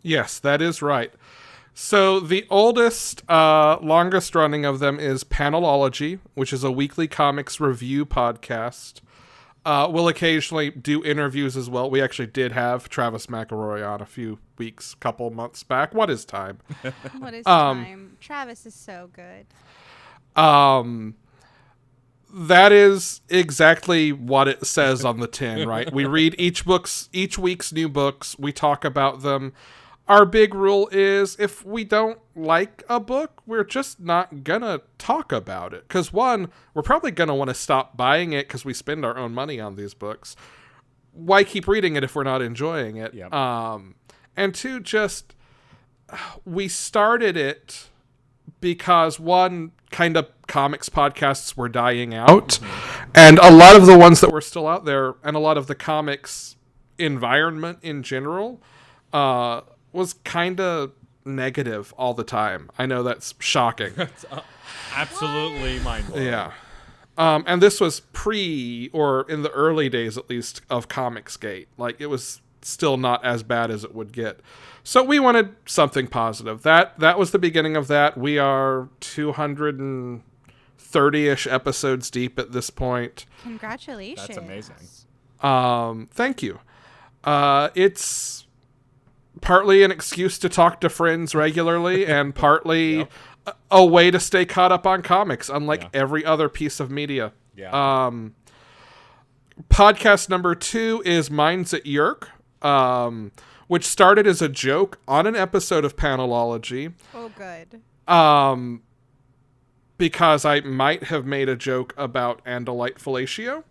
Yes, that is right. So the oldest, longest running of them is Panelology, which is a weekly comics review podcast. We'll occasionally do interviews as well. We actually did have Travis McElroy on a couple months back. What is time? What is time? Travis is so good. That is exactly what it says on the tin, right? We read each week's new books. We talk about them. Our big rule is if we don't like a book, we're just not gonna talk about it. Because one, we're probably gonna want to stop buying it because we spend our own money on these books. Why keep reading it if we're not enjoying it? Yep. And two, just we started it because one, kind of comics podcasts were dying out, and a lot of the ones that were still out there, and a lot of the comics environment in general, was kind of negative all the time. I know that's shocking. It's absolutely mind-blowing. Yeah. And this was or in the early days at least, of Comicsgate. Like, it was still not as bad as it would get. So we wanted something positive. That was the beginning of that. We are 230-ish episodes deep at this point. Congratulations. That's amazing. Thank you. It's partly an excuse to talk to friends regularly and partly a way to stay caught up on comics, unlike every other piece of media. Yeah. Podcast number 2 is Minds at Yerk, which started as a joke on an episode of Panelology. Oh, good. Because I might have made a joke about Andalite fellatio.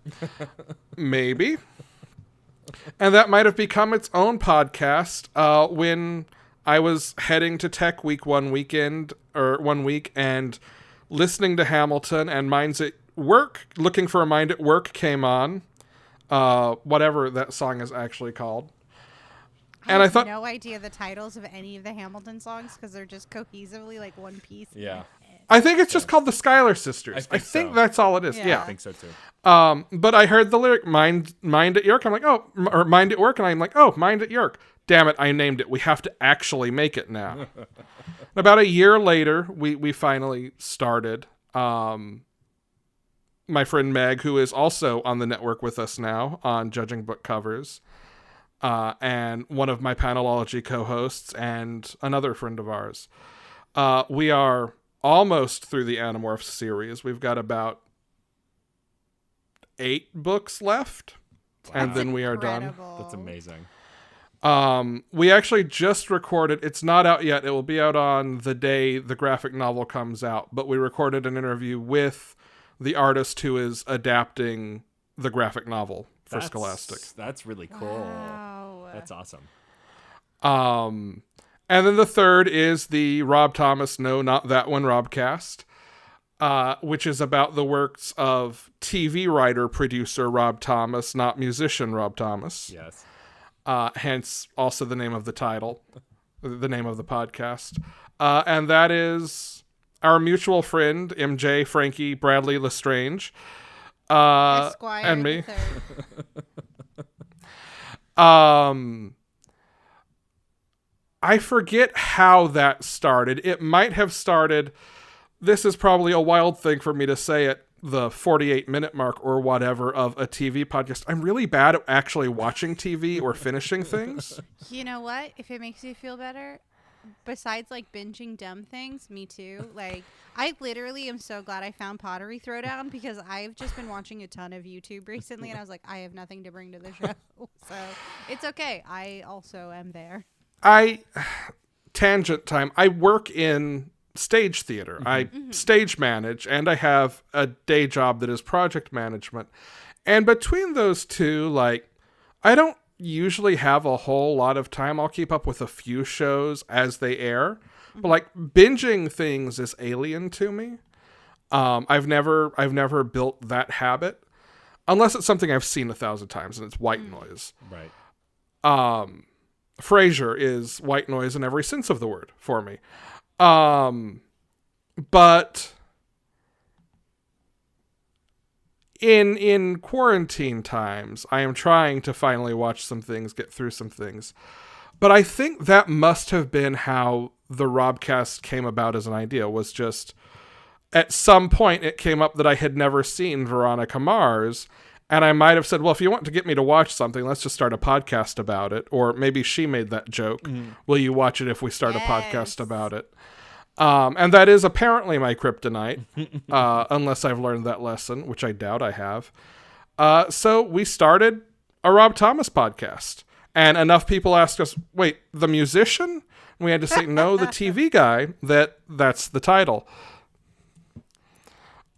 Maybe. And that might have become its own podcast when I was heading to Tech Week one week and listening to Hamilton, and Minds at Work, looking for a Mind at Work came on. Whatever that song is actually called. And I thought, no idea the titles of any of the Hamilton songs because they're just cohesively like one piece. Yeah. I think it's just called the Schuyler Sisters. I I think so. that's all it is. Yeah. Yeah. I think so too. But I heard the lyric Mind at York. I'm like, oh, or Mind at Work. And I'm like, oh, Mind at York. Damn it, I named it. We have to actually make it now. About a year later, we finally started. My friend Meg, who is also on the network with us now on Judging Book Covers, and one of my Panelology co-hosts and another friend of ours. We are almost through the Animorphs series. We've got about 8 books left, and then we are done. Incredible. That's amazing. We actually just recorded, it's not out yet, it will be out on the day the graphic novel comes out, but we recorded an interview with the artist who is adapting the graphic novel for Scholastic. That's really cool. Wow. That's awesome. And then the third is the Rob Thomas No Not That One Robcast, which is about the works of TV writer producer Rob Thomas, not musician Rob Thomas. Yes. Hence also the name of the title, the name of the podcast. And that is our mutual friend, MJ, Frankie, Bradley Lestrange, Esquire and me. I forget how that started. It might have started, this is probably a wild thing for me to say at the 48-minute mark or whatever of a TV podcast. I'm really bad at actually watching TV or finishing things. You know what? If it makes you feel better, besides like binging dumb things, me too. Like, I literally am so glad I found Pottery Throwdown because I've just been watching a ton of YouTube recently, and I was like, I have nothing to bring to the show. So it's okay. I also am there. Tangent time. I work in stage theater. I stage manage, and I have a day job that is project management. And between those two, like, I don't usually have a whole lot of time. I'll keep up with a few shows as they air, but like binging things is alien to me. I've never built that habit unless it's something I've seen 1,000 times, and it's white noise. Right. Frasier is white noise in every sense of the word for me. But in quarantine times, I am trying to finally watch some things, get through some things. But I think that must have been how the Robcast came about as an idea, was just at some point it came up that I had never seen Veronica Mars. And I might have said, well, if you want to get me to watch something, let's just start a podcast about it. Or maybe she made that joke. Will you watch it if we start a podcast about it? And that is apparently my kryptonite, unless I've learned that lesson, which I doubt I have. So we started a Rob Thomas podcast. And enough people asked us, wait, the musician? And we had to say, no, the TV guy, that's the title.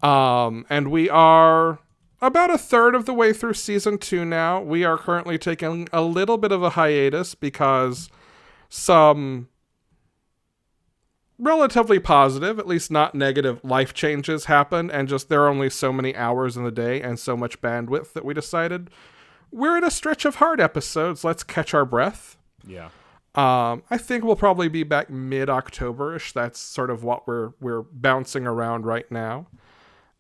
And we are about a third of the way through season 2 now. We are currently taking a little bit of a hiatus because some relatively positive, at least not negative, life changes happened, and just there are only so many hours in the day and so much bandwidth that we decided we're in a stretch of hard episodes. Let's catch our breath. Yeah. I think we'll probably be back mid-October-ish. That's sort of what we're bouncing around right now.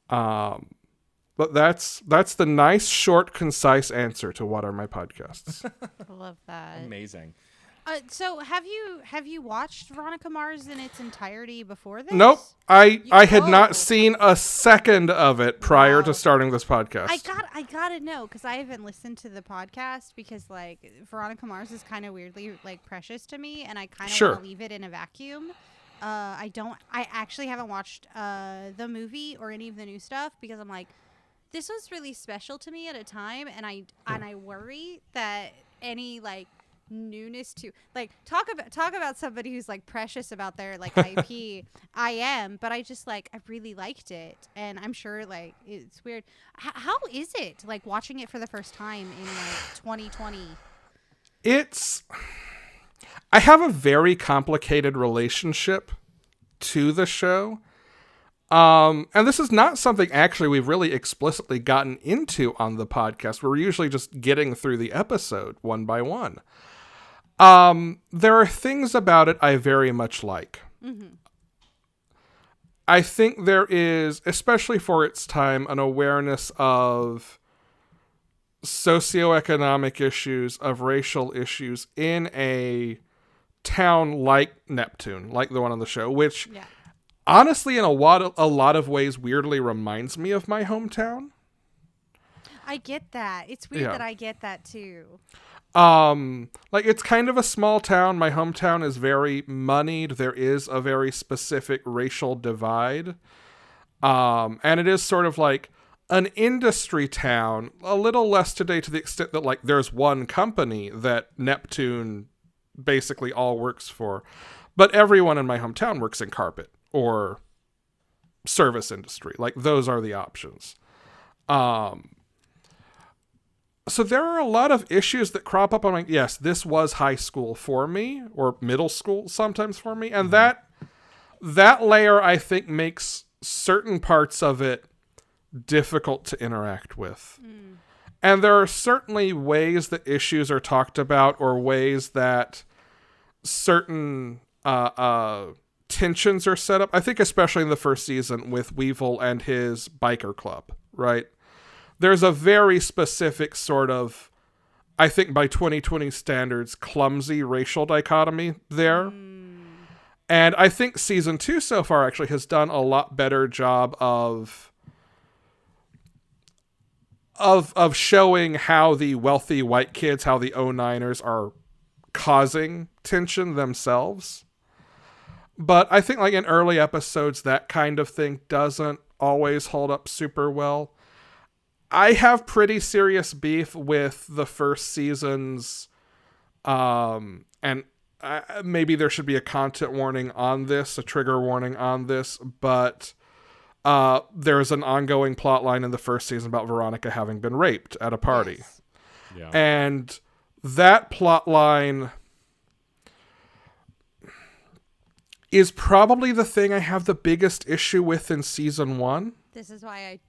But that's the nice, short, concise answer to what are my podcasts. I love that. Amazing. So have you watched Veronica Mars in its entirety before this? Nope. I had Oh. not seen a second of it prior to starting this podcast. I gotta know, because I haven't listened to the podcast, because like Veronica Mars is kind of weirdly like precious to me, and I kind of want to leave it in a vacuum. I actually haven't watched the movie or any of the new stuff, because I'm like, this was really special to me at a time, and I worry that any like newness to like talk about somebody who's like precious about their like IP. I am, but I just like I really liked it, and I'm sure like it's weird. How is it like watching it for the first time in like 2020? I have a very complicated relationship to the show. And this is not something actually we've really explicitly gotten into on the podcast. We're usually just getting through the episode one by one. There are things about it I very much like. Mm-hmm. I think there is, especially for its time, an awareness of socioeconomic issues, of racial issues in a town like Neptune, like the one on the show, which honestly, in a lot of ways, weirdly reminds me of my hometown. I get that. It's weird that I get that too. Like it's kind of a small town. My hometown is very moneyed. There is a very specific racial divide. And it is sort of like an industry town, a little less today to the extent that like there's one company that Neptune basically all works for. But everyone in my hometown works in carpet or service industry. Like those are the options. So there are a lot of issues that crop up. I'm like, yes, this was high school for me, or middle school sometimes for me. And that layer, I think, makes certain parts of it difficult to interact with. Mm. And there are certainly ways that issues are talked about, or ways that certain tensions are set up. I think especially in the first season with Weevil and his biker club, right? There's a very specific sort of, I think by 2020 standards, clumsy racial dichotomy there. Mm. And I think season 2 so far actually has done a lot better job of showing how the wealthy white kids, how the 09ers are causing tension themselves. But I think like in early episodes, that kind of thing doesn't always hold up super well. I have pretty serious beef with the first season's, and maybe there should be a content warning on this, a trigger warning on this, but there's an ongoing plot line in the first season about Veronica having been raped at a party. Yes. Yeah. And that plot line is probably the thing I have the biggest issue with in season 1. This is why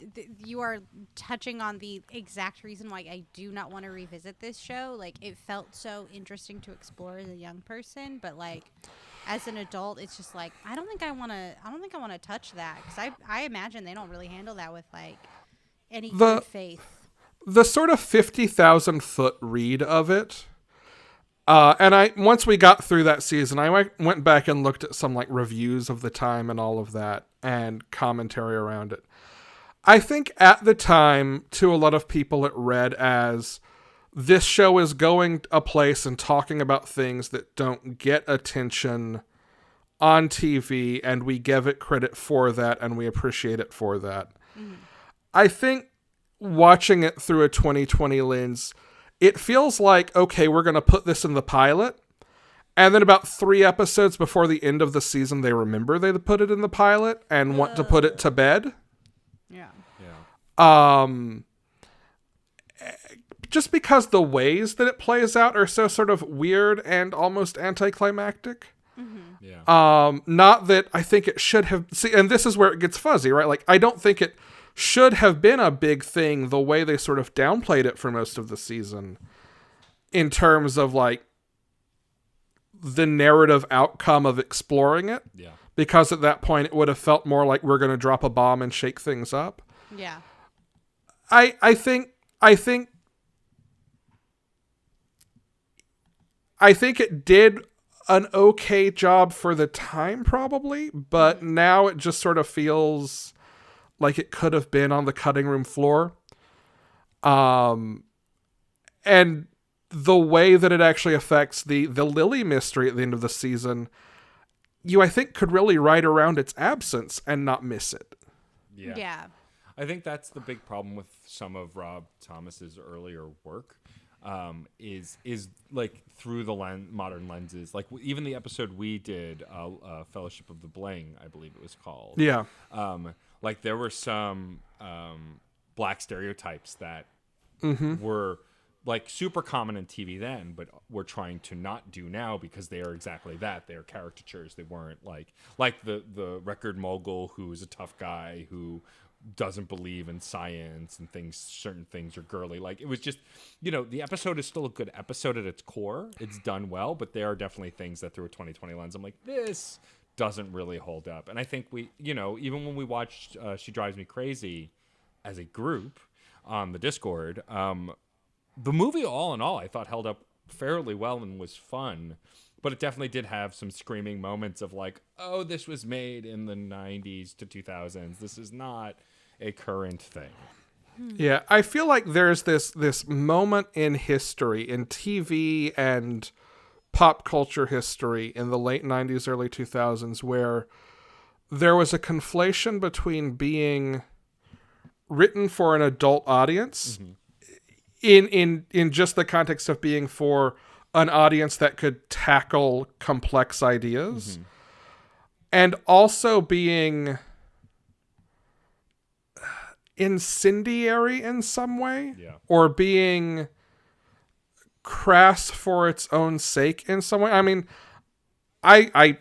you are touching on the exact reason why I do not want to revisit this show. Like, it felt so interesting to explore as a young person, but like as an adult, it's just like I don't think I want to touch that, because I imagine they don't really handle that with like any good faith. The sort of 50,000 foot read of it. And once we got through that season, I went back and looked at some like reviews of the time and all of that and commentary around it. I think at the time, to a lot of people, it read as this show is going a place and talking about things that don't get attention on TV, and we give it credit for that, and we appreciate it for that. I think watching it through a 2020 lens, it feels like, okay, we're going to put this in the pilot. And then about 3 episodes before the end of the season, they remember they put it in the pilot and want to put it to bed. Yeah. Just because the ways that it plays out are so sort of weird and almost anticlimactic. Yeah. Not that I think it should have... See, and this is where it gets fuzzy, right? Like, I don't think it should have been a big thing the way they sort of downplayed it for most of the season in terms of, like, the narrative outcome of exploring it. Yeah. Because at that point, it would have felt more like we're going to drop a bomb and shake things up. Yeah. I think it did an okay job for the time, probably, but now it just sort of feels like it could have been on the cutting room floor. And the way that it actually affects the Lily mystery at the end of the season, you, I think, could really ride around its absence and not miss it. Yeah. I think that's the big problem with some of Rob Thomas's earlier work, is like through the modern lenses. Like even the episode we did, Fellowship of the Bling, I believe it was called. Yeah. Like there were some black stereotypes that were like super common in TV then, but we're trying to not do now because they are exactly that. They are caricatures. They weren't like the record mogul who is a tough guy who doesn't believe in science and things. Certain things are girly. Like it was just, the episode is still a good episode at its core. It's done well, but there are definitely things that through a 2020 lens, I'm like, this doesn't really hold up. And I think we, even when we watched She Drives Me Crazy as a group on the Discord, the movie all in all, I thought held up fairly well and was fun. But it definitely did have some screaming moments of like, oh, this was made in the 90s to 2000s. This is not a current thing. Yeah, I feel like there's this moment in history, in TV and pop culture history in the late 90s, early 2000s, where there was a conflation between being written for an adult audience in just the context of being for an audience that could tackle complex ideas, and also being incendiary in some way, or being crass for its own sake in some way. I mean, I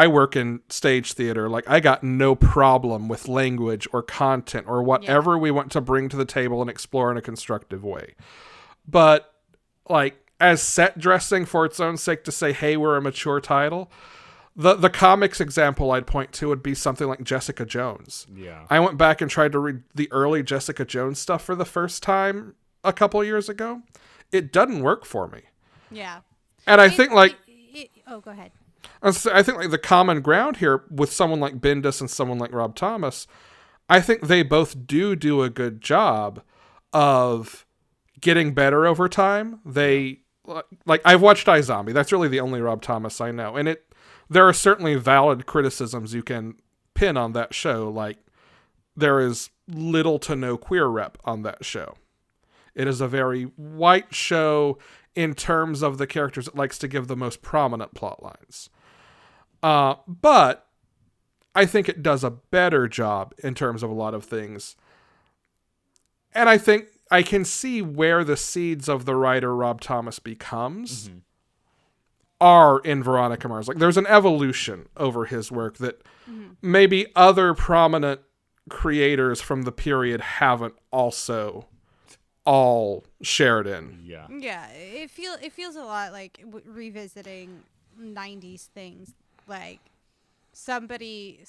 work in stage theater. Like, I got no problem with language or content or whatever we want to bring to the table and explore in a constructive way. But, like, as set dressing for its own sake to say, hey, we're a mature title, the comics example I'd point to would be something like Jessica Jones. Yeah. I went back and tried to read the early Jessica Jones stuff for the first time a couple years ago. It doesn't work for me. Yeah. And I think, like... oh, go ahead. I think, like, the common ground here with someone like Bendis and someone like Rob Thomas, I think they both do a good job of getting better over time. They... Like, I've watched iZombie. That's really the only Rob Thomas I know. And there are certainly valid criticisms you can pin on that show. Like, there is little to no queer rep on that show. It is a very white show in terms of the characters it likes to give the most prominent plot lines. But I think it does a better job in terms of a lot of things. And I think I can see where the seeds of the writer Rob Thomas becomes are in Veronica Mars. Like, there's an evolution over his work that maybe other prominent creators from the period haven't also all shared in. Yeah. Yeah, it feels a lot like revisiting 90s things, like somebody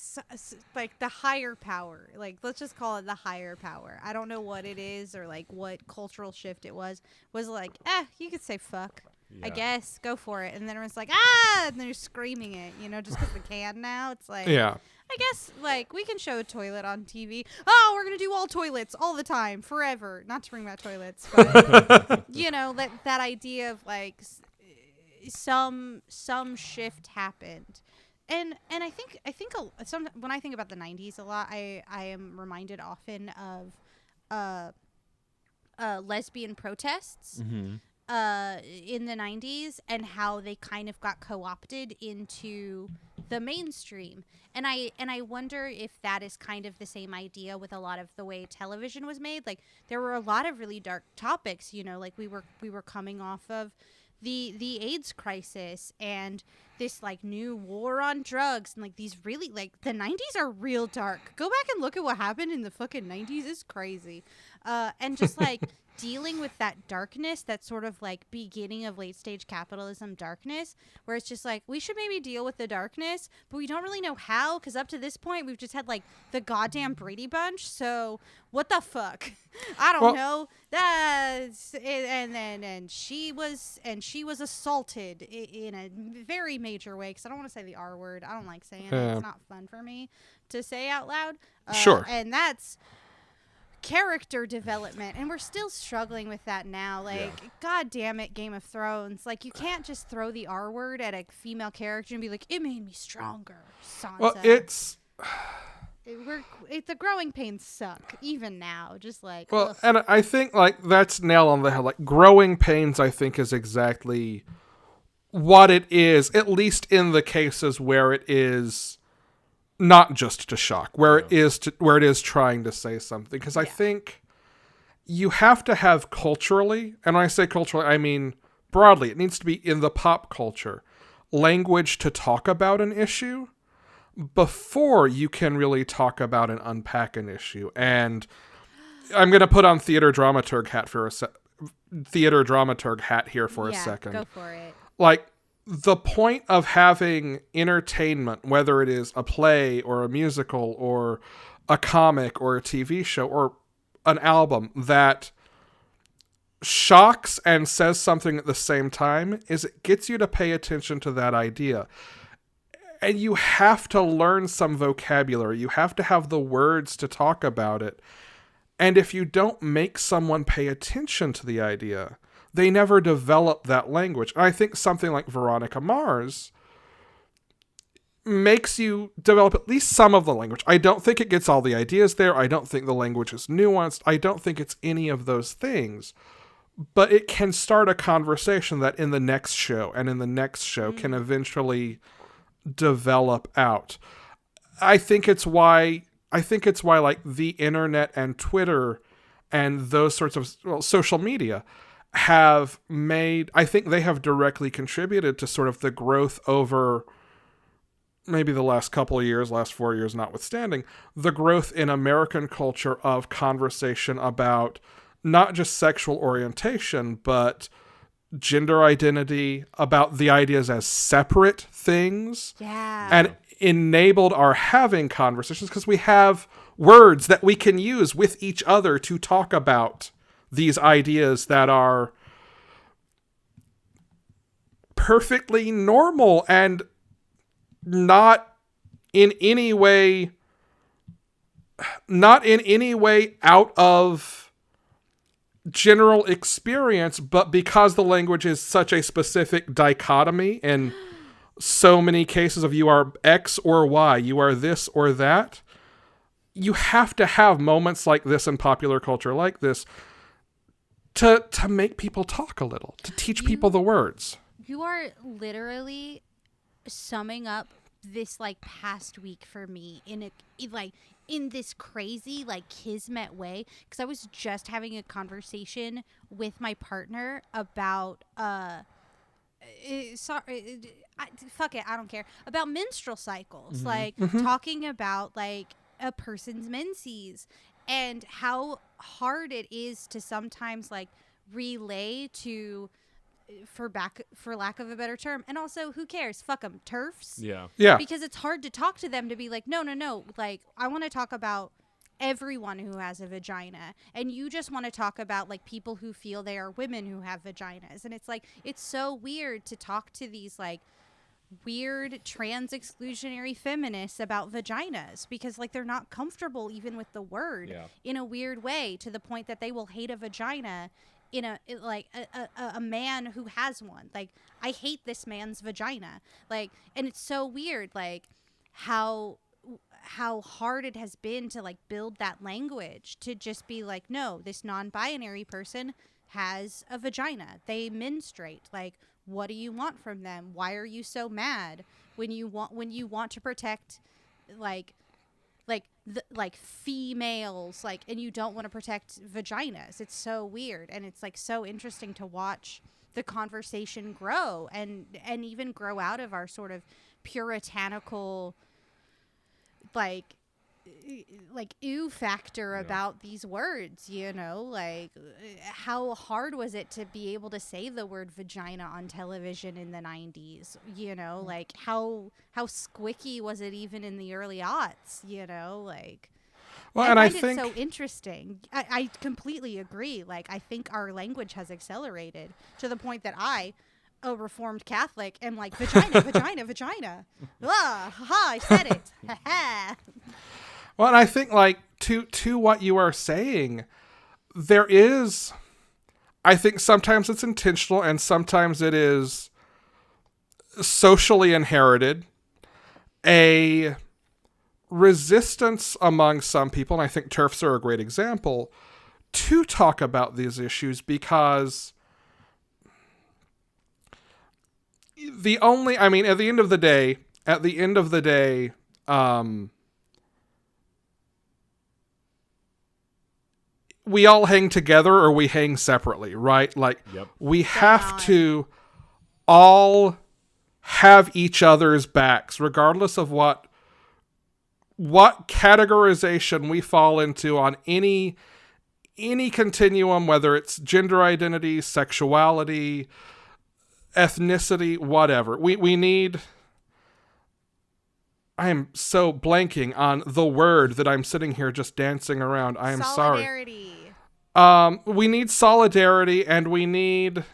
like the higher power, like let's just call it the higher power. I don't know what it is or like what cultural shift it was like, you could say fuck. I guess go for it. And then everyone's like, and they're screaming it, just because they can now. It's like, I guess, like, we can show a toilet on TV. Oh, we're going to do all toilets all the time, forever. Not to bring back toilets, but, that idea of, like, some shift happened and I think when I think about the 90s a lot, I am reminded often of lesbian protests in the 90s and how they kind of got co-opted into the mainstream. And I wonder if that is kind of the same idea with a lot of the way television was made. Like, there were a lot of really dark topics, you know, like we were coming off of the AIDS crisis and this like new war on drugs, and like these really, like, the 90s are real dark. Go back and look at what happened in the fucking 90s. It's crazy. And just like dealing with that darkness, that sort of like beginning of late stage capitalism darkness, where it's just like, we should maybe deal with the darkness, but we don't really know how, because up to this point we've just had like the goddamn Brady Bunch. So what the fuck? I don't know. That's it. And she was assaulted in a very major way, because I don't want to say the R word. I don't like saying it. It's not fun for me to say out loud. Sure. And that's character development, and we're still struggling with that now. Like, god damn it, Game of Thrones. Like, you can't just throw the R word at a female character and be like, it made me stronger, Sansa. Well, it's the growing pains suck even now. Just like, well, ugh. and I think like that's nail on the head. Like, growing pains, I think, is exactly what it is, at least in the cases where it is not just to shock, where it is trying to say something. Because I think you have to have culturally, and when I say culturally, I mean broadly, it needs to be in the pop culture, language to talk about an issue before you can really talk about and unpack an issue. And I'm going to put on theater dramaturg hat here for a second. Go for it. Like, the point of having entertainment, whether it is a play or a musical or a comic or a TV show or an album that shocks and says something at the same time, is it gets you to pay attention to that idea. And you have to learn some vocabulary. You have to have the words to talk about it. And if you don't make someone pay attention to the idea, they never develop that language. And I think something like Veronica Mars makes you develop at least some of the language. I don't think it gets all the ideas there. I don't think the language is nuanced. I don't think it's any of those things. But it can start a conversation that in the next show and in the next show can eventually develop out. I think it's why like the internet and Twitter and those sorts of social media have made, I think they have directly contributed to sort of the growth over maybe the last couple of years, last 4 years notwithstanding, the growth in American culture of conversation about not just sexual orientation, but gender identity, about the ideas as separate things. Yeah. And enabled our having conversations because we have words that we can use with each other to talk about these ideas that are perfectly normal and not in any way out of general experience, but because the language is such a specific dichotomy in so many cases of you are X or Y, you are this or that, you have to have moments like this in popular culture like this to make people talk a little, to teach people the words. You are literally summing up this like past week for me in this crazy like kismet way, because I was just having a conversation with my partner about fuck it, I don't care, about menstrual cycles, like talking about like a person's menses and how hard it is to sometimes like relay to, for lack of a better term, and also who cares, fuck them, TERFs. Yeah, because it's hard to talk to them to be like, no, like I want to talk about everyone who has a vagina, and you just want to talk about like people who feel they are women who have vaginas. And it's like, it's so weird to talk to these like weird trans exclusionary feminists about vaginas, because like they're not comfortable even with the word in a weird way, to the point that they will hate a vagina a man who has one. Like, I hate this man's vagina. Like, and it's so weird, like how hard it has been to like build that language to just be like, no, this non-binary person has a vagina. They menstruate. Like, what do you want from them? Why are you so mad when you want to protect like females, like, and you don't want to protect vaginas? It's so weird, and it's like so interesting to watch the conversation grow and even grow out of our sort of puritanical like ew factor about these words, you know? Like, how hard was it to be able to say the word vagina on television in the 90s, you know? Like, how squicky was it even in the early aughts, you know? Like, well, I find it so interesting. I completely agree. Like, I think our language has accelerated to the point that I, a Reformed Catholic, am like, vagina, vagina, vagina. Ah, ha, I said it. Ha ha. Well, and I think, like, to what you are saying, there is, I think sometimes it's intentional and sometimes it is socially inherited, a resistance among some people, and I think TERFs are a great example, to talk about these issues because at the end of the day, we all hang together or we hang separately, right? Like, we have to all have each other's backs, regardless of what categorization we fall into on any continuum, whether it's gender identity, sexuality, ethnicity, whatever. We need... I am so blanking on the word that I'm sitting here just dancing around. I am solidarity. Sorry. We need solidarity, and we need...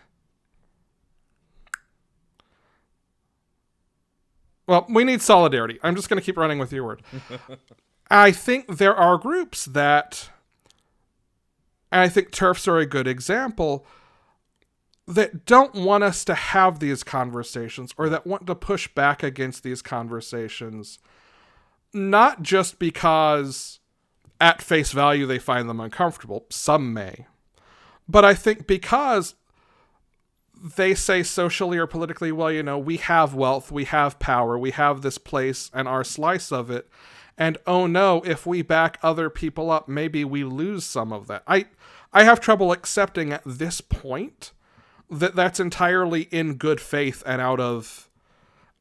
Well, we need solidarity. I'm just going to keep running with your word. I think there are groups that, and I think TERFs are a good example, that don't want us to have these conversations or that want to push back against these conversations, not just because at face value they find them uncomfortable. Some may. But I think because they say socially or politically, well, you know, we have wealth, we have power, we have this place and our slice of it. And oh no, if we back other people up, maybe we lose some of that. I have trouble accepting at this point that that's entirely in good faith and out of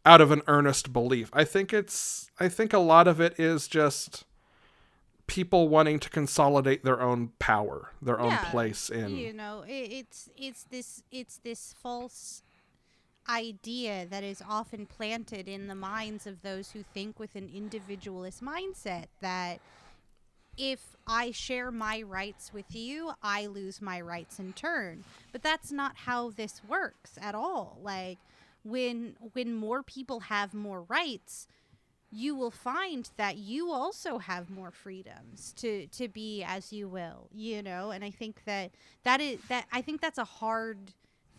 an earnest belief. I think a lot of it is just people wanting to consolidate their own power, their own place in. You know, it's this false idea that is often planted in the minds of those who think with an individualist mindset that if I share my rights with you, I lose my rights in turn. But that's not how this works at all. Like, when more people have more rights, you will find that you also have more freedoms to be as you will, you know? And I think I think that's a hard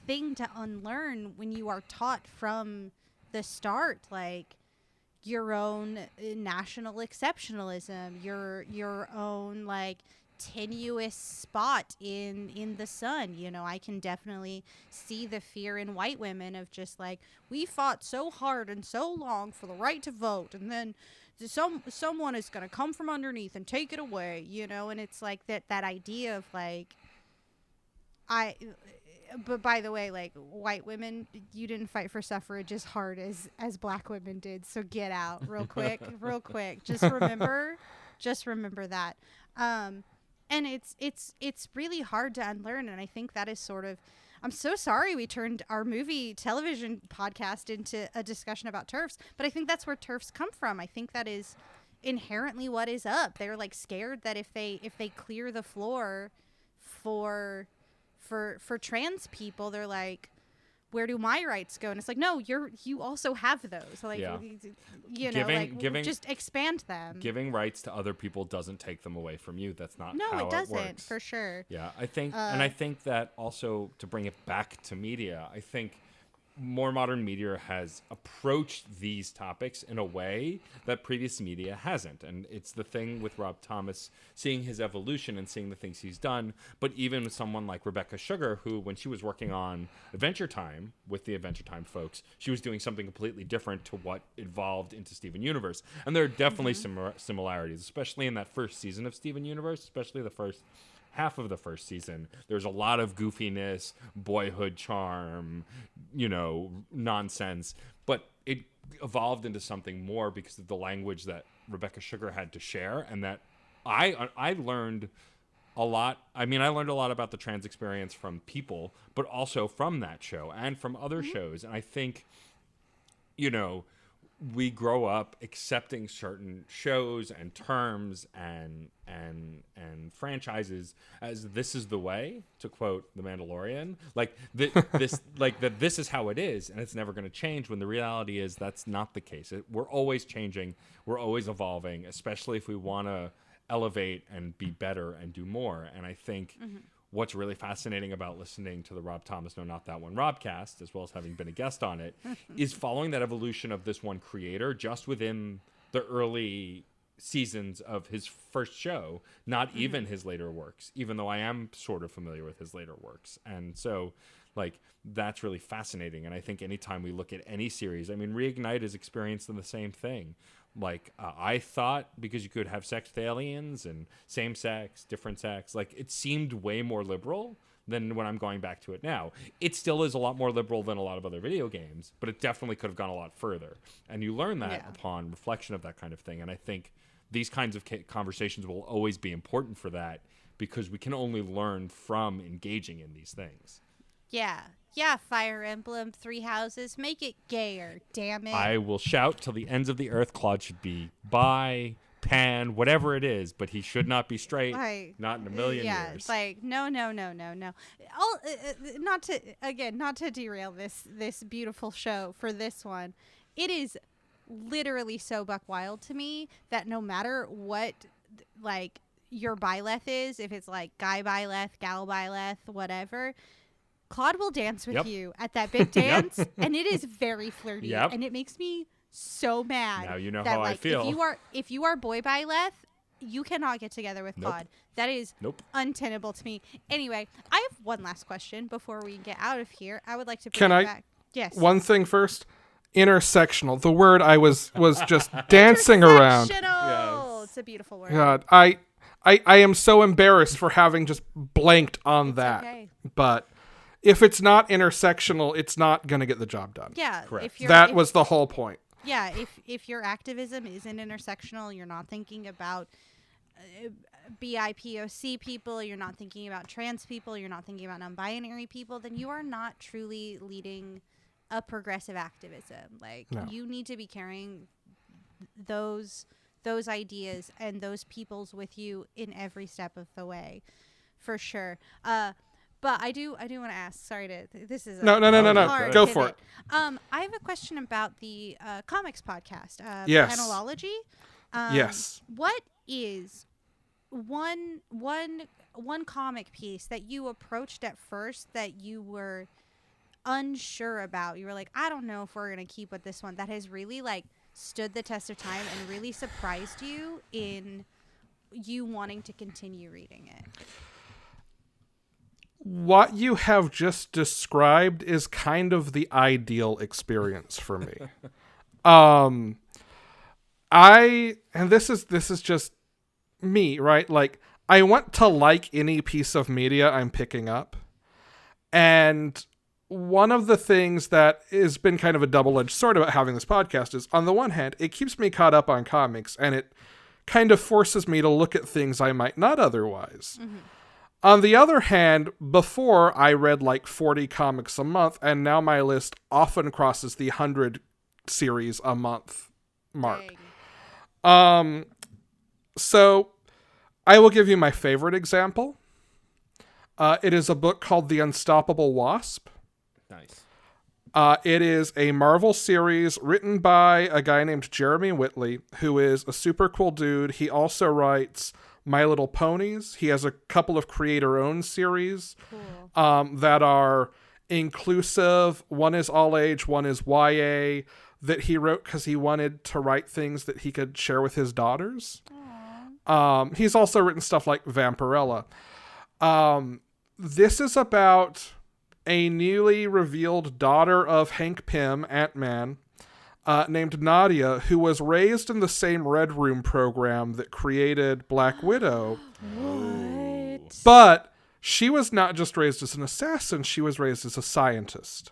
thing to unlearn when you are taught from the start, like, your own national exceptionalism, your own like tenuous spot in the sun. You know, I can definitely see the fear in white women of just like, we fought so hard and so long for the right to vote, and then someone is going to come from underneath and take it away, you know? And it's like that idea of like, but by the way, like, white women, you didn't fight for suffrage as hard as black women did. So get out real quick. Just remember that. And it's really hard to unlearn. And I think that is sort of, I'm so sorry we turned our movie television podcast into a discussion about TERFs, but I think that's where TERFs come from. I think that is inherently what is up. They're like scared that if they clear the floor for trans people, they're like, where do my rights go? And it's like, no, you also have those. Like, Yeah. you know, Giving- just expand them. Giving rights to other people doesn't take them away from you. That's not No, how it doesn't, works. for sure. Yeah, I think, and I think that also to bring it back to media, I think more modern media has approached these topics in a way that previous media hasn't. And it's the thing with Rob Thomas, seeing his evolution and seeing the things he's done. But even with someone like Rebecca Sugar, who when she was working on Adventure Time with the Adventure Time folks, she was doing something completely different to what evolved into Steven Universe. And there are definitely similarities, especially in that first season of Steven Universe, especially the first half of the first season. There's a lot of goofiness, boyhood charm, you know, nonsense, but it evolved into something more because of the language that Rebecca Sugar had to share, and that I learned a lot. I mean, I learned a lot about the trans experience from people, but also from that show and from other shows. And I think, you know, we grow up accepting certain shows and terms and franchises as this is the way, to quote The Mandalorian, like this is how it is, and it's never going to change. When the reality is that's not the case. We're always changing, we're always evolving, especially if we want to elevate and be better and do more. And I think what's really fascinating about listening to the Rob Thomas No Not That One Robcast, as well as having been a guest on it, is following that evolution of this one creator just within the early seasons of his first show, not even his later works, even though I am sort of familiar with his later works. And so, like, that's really fascinating. And I think anytime we look at any series, I mean, Reignite is experiencing the same thing. Like, I thought because you could have sex with aliens and same sex, different sex, like, it seemed way more liberal than when I'm going back to it now. It still is a lot more liberal than a lot of other video games, but it definitely could have gone a lot further. And you learn that upon reflection of that kind of thing. And I think these kinds of conversations will always be important for that, because we can only learn from engaging in these things. Yeah, Fire Emblem, Three Houses, make it gayer, damn it. I will shout till the ends of the earth. Claude should be bi, pan, whatever it is, but he should not be straight. Like, not in a million yeah, years. it's like no. Not to derail this beautiful show for this one. It is literally so buck wild to me that no matter what, like, your byleth is, if it's like guy byleth, gal byleth, whatever, Claude will dance with you at that big dance, and it is very flirty, and it makes me so mad. Now you know that, how like, I feel. If you are boy byleth, you cannot get together with Claude. That is untenable to me. Anyway, I have one last question before we get out of here. I would like to bring it back. Yes. One thing first. Intersectional. The word I was just dancing around. Yes. It's a beautiful word. God, I am so embarrassed for having just blanked on that. Okay. But if it's not intersectional, it's not going to get the job done. Yeah. Correct. That was the whole point. Yeah. If your activism isn't intersectional, you're not thinking about BIPOC people, you're not thinking about trans people, you're not thinking about non-binary people, then you are not truly leading a progressive activism. Like, you need to be carrying those ideas and those peoples with you in every step of the way, for sure. But I do want to ask. Sorry to this is no. Go for it. I have a question about the comics podcast. Yes. Panelology. Yes. What is one comic piece that you approached at first that you were unsure about? You were like, I don't know if we're gonna keep with this one, that has really, like, stood the test of time and really surprised you in you wanting to continue reading it. What you have just described is kind of the ideal experience for me. And this is just me, right? Like, I want to like any piece of media I'm picking up. And one of the things that has been kind of a double-edged sword about having this podcast is, on the one hand, it keeps me caught up on comics, and it kind of forces me to look at things I might not otherwise. Mm-hmm. On the other hand, before I read like 40 comics a month, and now my list often crosses the 100 series a month mark. Dang. So I will give you my favorite example. It is a book called The Unstoppable Wasp. Nice. It is a Marvel series written by a guy named Jeremy Whitley, who is a super cool dude. He also writes My Little Ponies. He has a couple of creator-owned series that are inclusive. One is all age, one is YA, that he wrote because he wanted to write things that he could share with his daughters. He's also written stuff like Vampirella. This is about a newly revealed daughter of Hank Pym, Ant-Man, named Nadia, who was raised in the same Red Room program that created Black Widow. What? But she was not just raised as an assassin, she was raised as a scientist.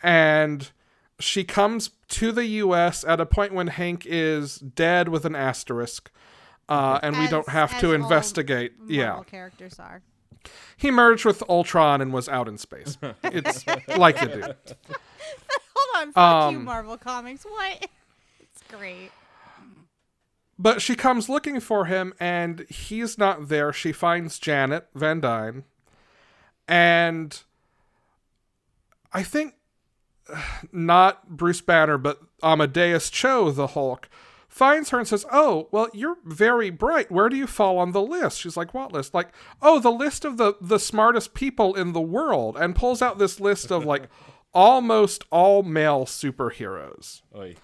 And she comes to the U.S. at a point when Hank is dead with an asterisk, and we don't have to investigate. Marvel characters are. He merged with Ultron and was out in space. It's like you do. Hold on, fuck you, Marvel Comics. What? It's great. But she comes looking for him, and he's not there. She finds Janet Van Dyne, and I think not Bruce Banner, but Amadeus Cho, the Hulk, finds her and says, "Oh, well, you're very bright. Where do you fall on the list?" She's like, "What list?" Like, "Oh, the list of the smartest people in the world," and pulls out this list of like almost all male superheroes. Oy.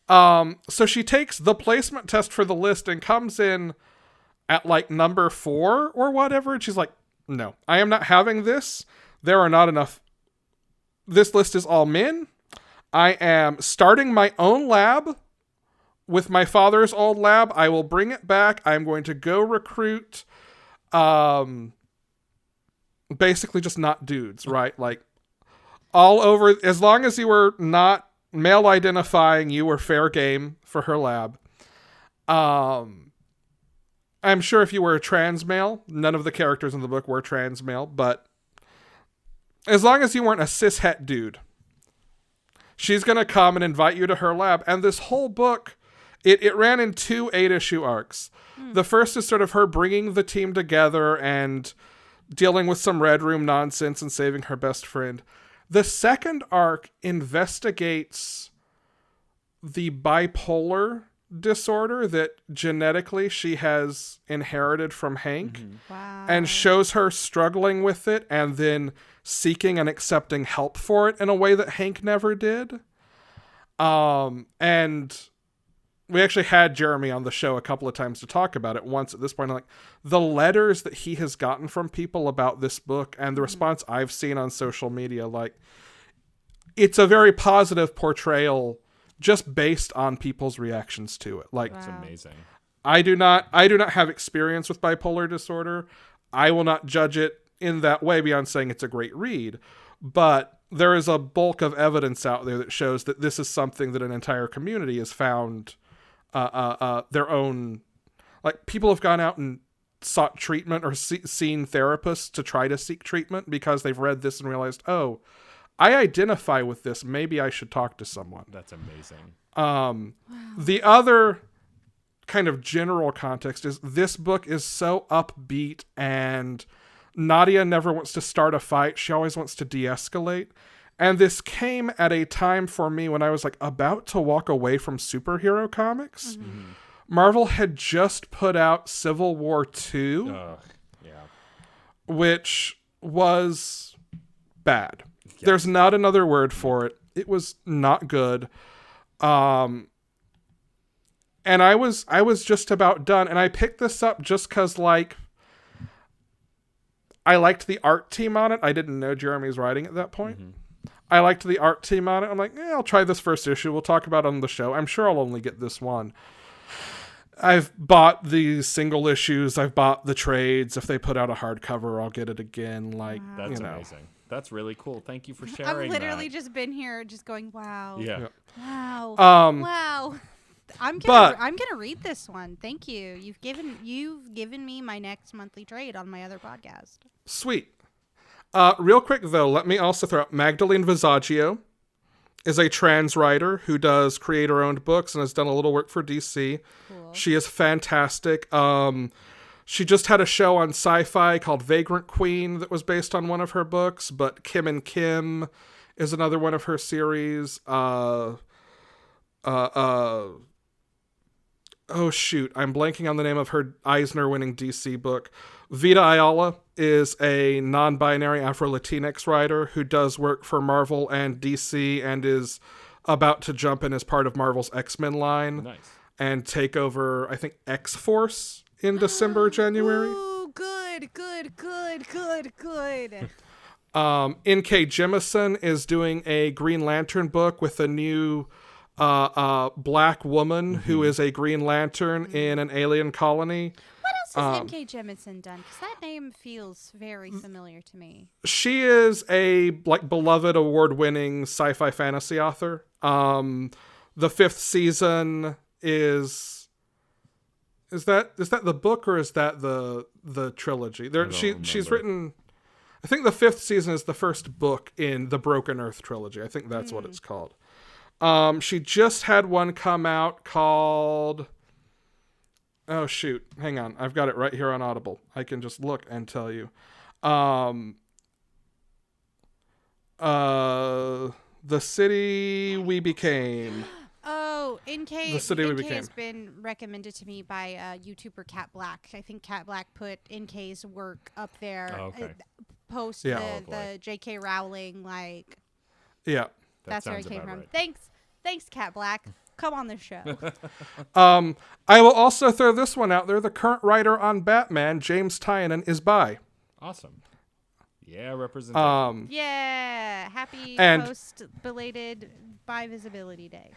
So she takes the placement test for the list and comes in at like number 4 or whatever. And she's like, "No, I am not having this. There are not enough. This list is all men. I am starting my own lab with my father's old lab. I will bring it back. I'm going to go recruit, basically just not dudes, right? Like all over, as long as you were not male identifying, you were fair game for her lab. I'm sure if you were a trans male, none of the characters in the book were trans male, but as long as you weren't a cis het dude, she's going to come and invite you to her lab. And this whole book, it ran in 2 8-issue arcs. The first is sort of her bringing the team together and dealing with some Red Room nonsense and saving her best friend. The second arc investigates the bipolar disorder that genetically she has inherited from Hank. Wow. And shows her struggling with it and then seeking and accepting help for it in a way that Hank never did. And we actually had Jeremy on the show a couple of times to talk about it. Once at this point, like the letters that he has gotten from people about this book and the response I've seen on social media, like it's a very positive portrayal just based on people's reactions to it. Like, It's amazing. I do not have experience with bipolar disorder. I will not judge it in that way beyond saying it's a great read, but there is a bulk of evidence out there that shows that this is something that an entire community has found their own, like people have gone out and sought treatment or seen therapists to try to seek treatment because they've read this and realized, oh, I identify with this. Maybe I should talk to someone. That's amazing. The other kind of general context is this book is so upbeat and Nadia never wants to start a fight. She always wants to de-escalate. And this came at a time for me when I was like about to walk away from superhero comics. Marvel had just put out Civil War II, which was bad. Yes. There's not another word for it. It was not good. And I was just about done. And I picked this up just because, like, I liked the art team on it. I didn't know Jeremy was writing at that point. I liked the art team on it. I'm like, I'll try this first issue. We'll talk about it on the show. I'm sure I'll only get this one. I've bought the single issues. I've bought the trades. If they put out a hardcover, I'll get it again. Like, that's amazing. That's really cool. Thank you for sharing. I've literally just been here just going, wow. Yeah. Wow. Wow. I'm gonna read this one. Thank you. You've given me my next monthly trade on my other podcast. Sweet. Real quick though, let me also throw out Magdalene Visaggio is a trans writer who does creator-owned books and has done a little work for DC. Cool. She is fantastic. She just had a show on Sci-Fi called Vagrant Queen that was based on one of her books, but Kim and Kim is another one of her series. Oh shoot, I'm blanking on the name of her Eisner-winning DC book. Vita Ayala is a non-binary Afro-Latinx writer who does work for Marvel and DC and is about to jump in as part of Marvel's X-Men line. Nice. And take over, I think, X-Force in December, January. Ooh, good. N.K. Jemisin is doing a Green Lantern book with a new black woman who is a Green Lantern in an alien colony. What else has N.K. Jemisin done? Because that name feels very familiar to me. She is a beloved award-winning sci-fi fantasy author. The 5th season is that the book or is that the trilogy? She's written. I think the 5th season is the first book in the Broken Earth trilogy. I think that's what it's called. She just had one come out called. Oh shoot! Hang on, I've got it right here on Audible. I can just look and tell you. The City We Became. Oh, NK, The City We NK Became. has been recommended to me by YouTuber Cat Black. I think Cat Black put NK's work up there. Oh, okay. Post Yeah. Oh, boy. the J.K. Rowling, like, Yeah. that's where it sounds came about from. right. Thanks, Cat Black. Come on the show. I will also throw this one out there. The current writer on Batman, James Tynion, is bi. Awesome. Yeah, representation. Yeah, happy And- post belated bi visibility day.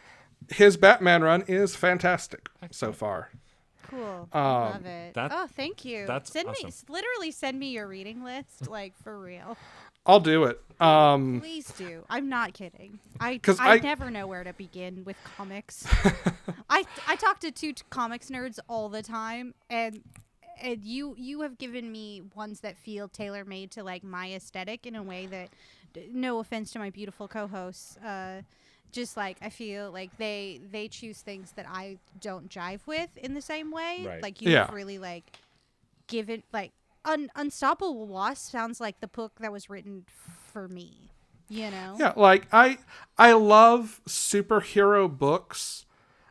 His Batman run is fantastic so far. Cool. Love it. that- Oh, thank you. that's send me awesome. literally send me your reading list, like for real. I'll do it. Please do. I'm not kidding. I 'Cause I- never know where to begin with comics. I talk to two comics nerds all the time, and you have given me ones that feel tailor made to like my aesthetic in a way that, no offense to my beautiful co-hosts, just like I feel like they choose things that I don't jive with in the same way. Right. Like you've Yeah. really like given like Unstoppable Wasp sounds like the book that was written for me. You know? Yeah, like I love superhero books,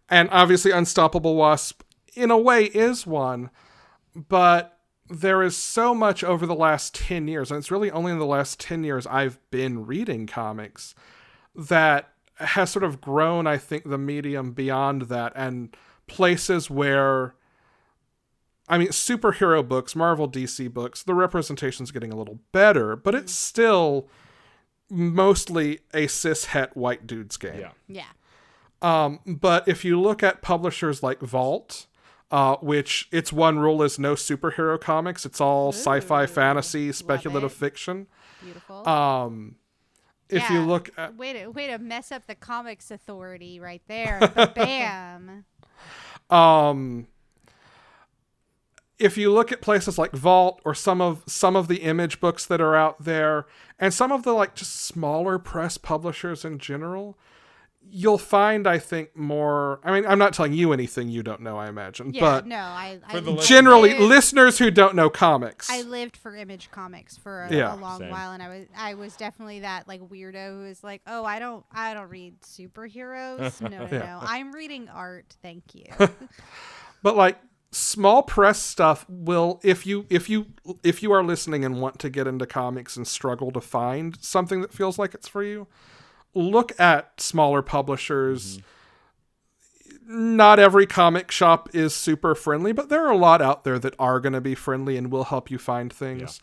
and obviously Unstoppable Wasp in a way is one, but there is so much over the last 10 years, and it's really only in the last 10 years I've been reading comics that has sort of grown, I think, the medium beyond that, and places where, I mean, superhero books, Marvel, DC books, the representation's getting a little better, but it's still mostly a cis-het white dude's game. Yeah. Yeah. But if you look at publishers like Vault, which its one rule is no superhero comics, it's all sci-fi, fantasy, speculative it. fiction. Beautiful. If you look at way to mess up the comics authority right there. But bam. if you look at places like Vault or some of the Image books that are out there, and some of the like just smaller press publishers in general, you'll find, I think, more. I mean, I'm not telling you anything you don't know, I imagine, Yeah, but no, I For the generally, lived- listeners who don't know comics, I lived for Image Comics for Yeah. a long Same. while, and I was definitely that like weirdo who was like, oh, I don't read superheroes. No, no, I'm reading art. Thank you. but like small press stuff will, if you are listening and want to get into comics and struggle to find something that feels like it's for you, look at smaller publishers. Not every comic shop is super friendly, but there are a lot out there that are going to be friendly and will help you find things.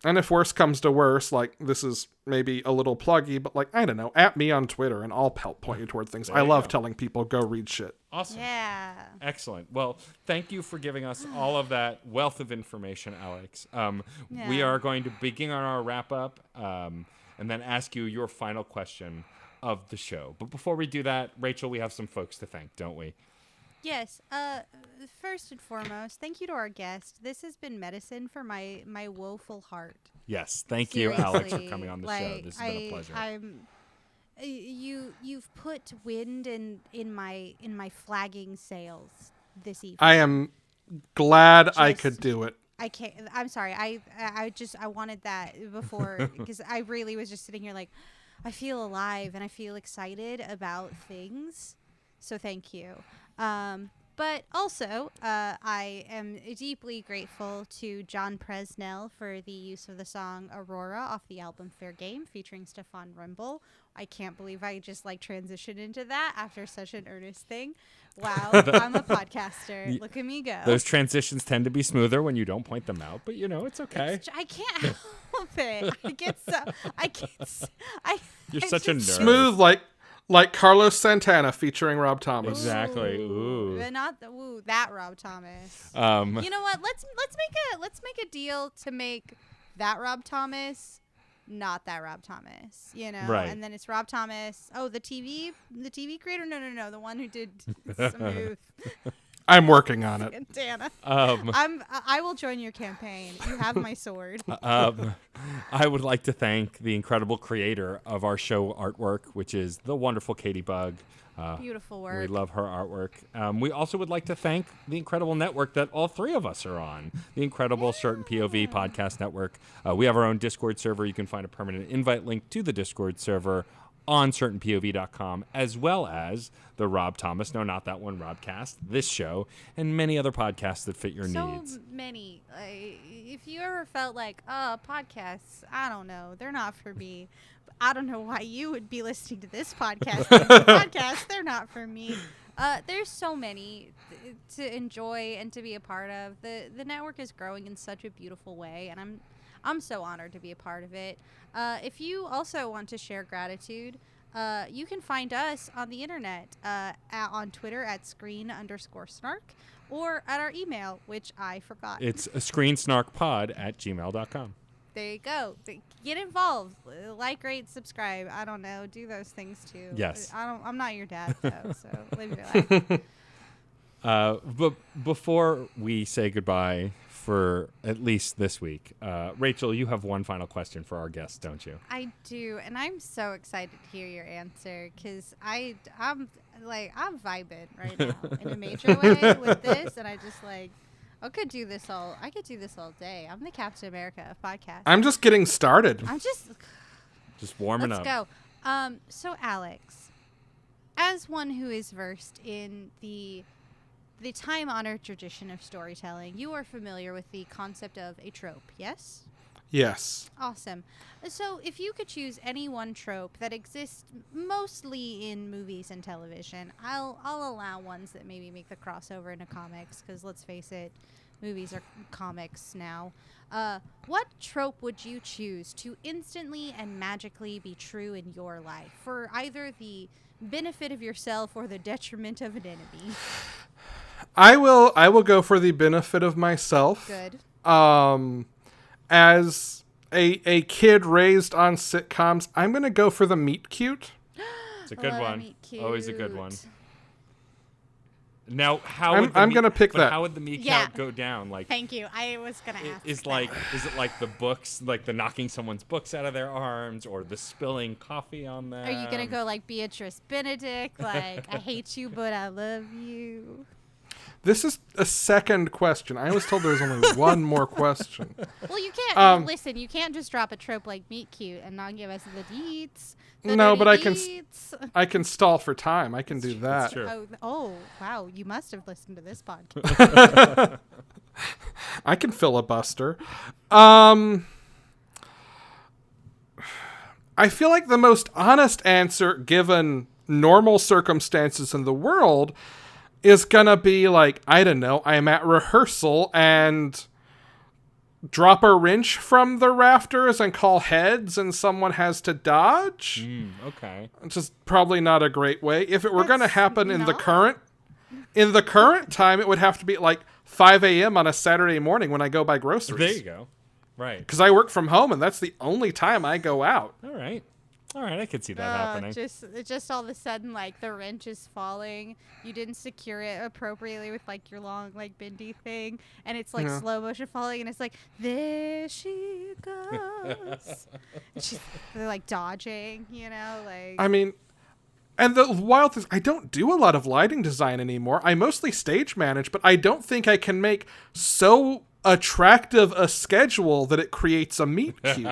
And if worse comes to worse, like, this is maybe a little pluggy, but like, I don't know, at me on Twitter and I'll help point you toward things. I you love go. telling people, go read shit. Awesome. Yeah. Excellent. Well, thank you for giving us all of that wealth of information, Alex. We Yeah. are going to begin on our wrap up and then ask you your final question of the show. But before we do that, Rachel, we have some folks to thank, don't we? Yes. First and foremost, thank you to our guest. This has been medicine for my woeful heart. Yes. Thank you, Alex, for Seriously, coming on the show. like, This has been a pleasure. You've put wind in my flagging sails this evening. I am glad I Just- could do it. I can't. I'm sorry. I wanted that before because I really was just sitting here like, I feel alive and I feel excited about things. So thank you. But also, I am deeply grateful to John Presnell for the use of the song Aurora off the album Fair Game featuring Stefan Rumble. I can't believe I just like transitioned into that after such an earnest thing. Wow, I'm a podcaster. Look at me go. Those transitions tend to be smoother when you don't point them out, but it's okay. I can't help it. You're such a nerd. Smooth like Carlos Santana featuring Rob Thomas. Exactly. Ooh. But not that Rob Thomas. You know what? Let's make a deal to make that Rob Thomas not that Rob Thomas, Right. And then it's Rob Thomas. Oh, the TV creator? No, the one who did Smooth. I'm working on it. Santana. I will join your campaign. You have my sword. I would like to thank the incredible creator of our show artwork, which is the wonderful Katie Bug. Beautiful work. We love her artwork. We also would like to thank the incredible network that all three of us are on, the incredible Certain POV podcast network. We have our own Discord server. You can find a permanent invite link to the Discord server on certainpov.com, as well as the Rob Thomas, no, not that one, Robcast, this show, and many other podcasts that fit your needs. So many. If you ever felt like, podcasts, I don't know, they're not for me. I don't know why you would be listening to this podcast. Podcasts, they're not for me. There's so many to enjoy and to be a part of. The network is growing in such a beautiful way, and I'm so honored to be a part of it. If you also want to share gratitude, you can find us on the internet on Twitter at @screen_snark or at our email, which I forgot. It's a screensnarkpod@gmail.com. There you go. Get involved. Like, rate, subscribe. I don't know. Do those things too. Yes. I'm not your dad though, so live your life. But before we say goodbye for at least this week, Rachel, you have one final question for our guests, don't you? I do, and I'm so excited to hear your answer because I'm vibing right now in a major way with this, and I just I could do this all day. I'm the Captain America of podcasts. I'm just getting started. I'm just warming up. Let's go. So Alex, as one who is versed in the time-honored tradition of storytelling, you are familiar with the concept of a trope, yes? Yes. Awesome. So if you could choose any one trope that exists mostly in movies and television, I'll allow ones that maybe make the crossover into comics, because let's face it, movies are comics now. What trope would you choose to instantly and magically be true in your life, for either the benefit of yourself or the detriment of an enemy? I will go for the benefit of myself. Good. As a kid raised on sitcoms, I'm going to go for the meet cute. It's a good one. Meet cute. Always a good one. Now, I'm going to pick that. How would the meat count go down? Like, Thank you. I was going to ask. Is it like the books, like the knocking someone's books out of their arms, or the spilling coffee on them? Are you going to go like Beatrice Benedict, like I hate you but I love you? This is a second question. I was told there was only one more question. Well, you can't listen. You can't just drop a trope like meet cute and not give us the deets. No, but I can stall for time. I can do that. True. Oh, wow. You must have listened to this podcast. I can filibuster. I feel like the most honest answer, given normal circumstances in the world, is gonna be like, I don't know, I'm at rehearsal and drop a wrench from the rafters and call heads and someone has to dodge. Okay. Which is probably not a great way. If it were gonna happen in the current time, it would have to be like 5 a.m. on a Saturday morning when I go buy groceries. There you go. Right. Because I work from home and that's the only time I go out. All right, I could see that happening. Just all of a sudden, like, the wrench is falling. You didn't secure it appropriately with, like, your long, like, bendy thing. And it's, like, slow motion falling. And it's like, there she goes. They're, like, dodging, like. I mean, and the wild thing is, I don't do a lot of lighting design anymore. I mostly stage manage, but I don't think I can make so attractive a schedule that it creates a meet cute.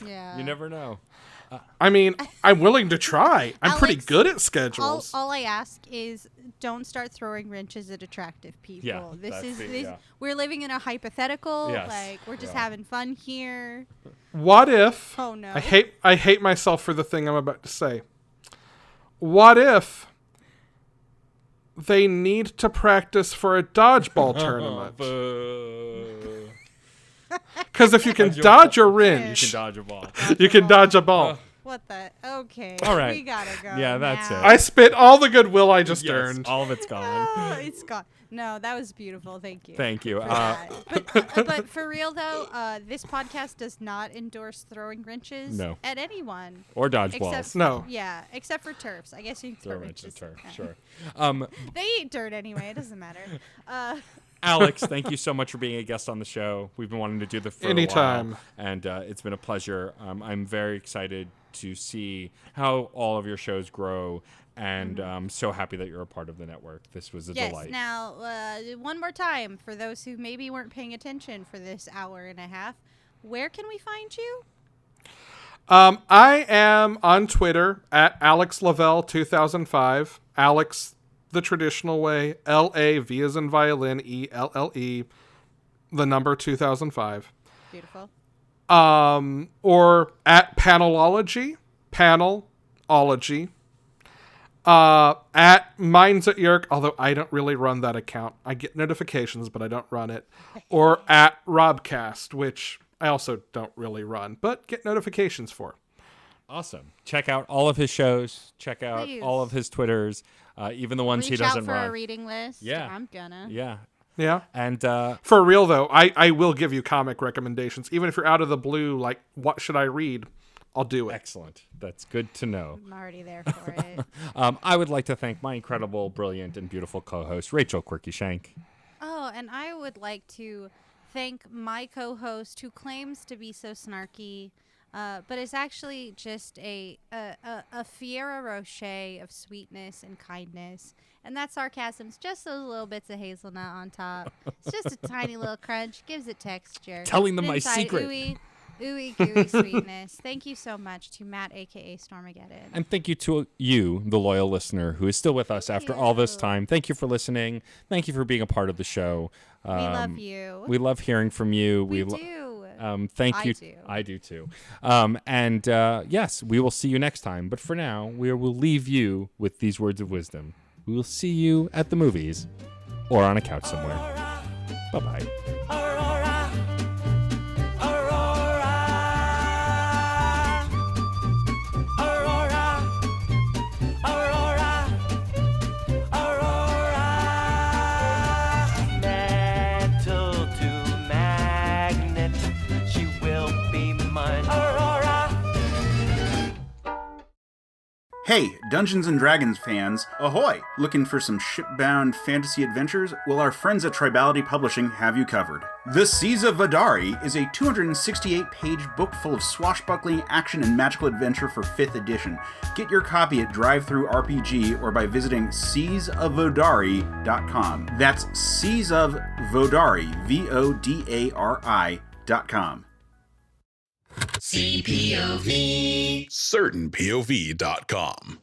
Yeah. You never know. I mean, I'm willing to try. I'm pretty Alex, good at schedules. All I ask is don't start throwing wrenches at attractive people. Yeah, We're living in a hypothetical. Yes, Like we're just yeah. having fun here. What if Oh no. I hate myself for the thing I'm about to say. What if they need to practice for a dodgeball tournament? Boo. Because if you can dodge a You wrench, can dodge a ball. you can dodge a ball. What the? Okay. All right. We gotta go. Yeah, that's now. it. I spent all the goodwill I just Yes, earned. all of it's gone. Oh, it's gone. No, that was beautiful. Thank you. Thank you. for that. But for real though, this podcast does not endorse throwing wrenches No. at anyone. Or Except, dodgeballs. No. Yeah, except for turfs. I guess you can throw Throw wrenches, wrenches. turf, Yeah. sure. They eat dirt anyway. It doesn't matter. Alex, thank you so much for being a guest on the show. We've been wanting to do this for Anytime. a while, and it's been a pleasure. I'm very excited to see how all of your shows grow, and I'm so happy that you're a part of the network. This was a Yes. delight. Now, one more time for those who maybe weren't paying attention for this hour and a half, where can we find you? I am on Twitter at AlexLaVelle2005. Alex, the traditional way. LAV as in violin, ELLE, the number 2005. Beautiful. Or at Panelology, Panelology. At Minds at Yerk, although I don't really run that account. I get notifications, but I don't run it. Or at Robcast, which I also don't really run, but get notifications for. Awesome. Check out all of his shows. Check out Please. all of his Twitters, even the ones he Reach out doesn't for run. a reading list. Yeah. I'm gonna. Yeah. Yeah. And For real, though, I will give you comic recommendations. Even if you're out of the blue, like, what should I read? I'll do it. excellent. That's good to know. I'm already there for it. I would like to thank my incredible, brilliant, and beautiful co-host, Rachel Quirky Shank. Oh, and I would like to thank my co-host who claims to be so snarky, but is actually just a Fiera Rocher of sweetness and kindness. And that sarcasm's just those little bits of hazelnut on top. It's just a tiny little crunch, gives it texture. Telling them And my inside, secret. Ooey gooey sweetness. Thank you so much to Matt, aka Stormageddon. And thank you to you, the loyal listener, who is still with us after all this you. time. Thank you for listening. Thank you for being a part of the show. We love you. We love hearing from you. We do. Thank I you. do. I do too. And yes, we will see you next time. But for now, we will leave you with these words of wisdom. We will see you at the movies or on a couch somewhere. Bye-bye. Aurora, Aurora, Aurora, Aurora, Aurora. Metal to magnet, she will be mine. Aurora. Hey, Dungeons & Dragons fans, ahoy! Looking for some shipbound fantasy adventures? Well, our friends at Tribality Publishing have you covered. The Seas of Vadari is a 268-page book full of swashbuckling action and magical adventure for 5th edition. Get your copy at DriveThruRPG or by visiting seasofvodari.com. That's Seas of Vodari, Vodari.com. CPOV. CertainPOV.com.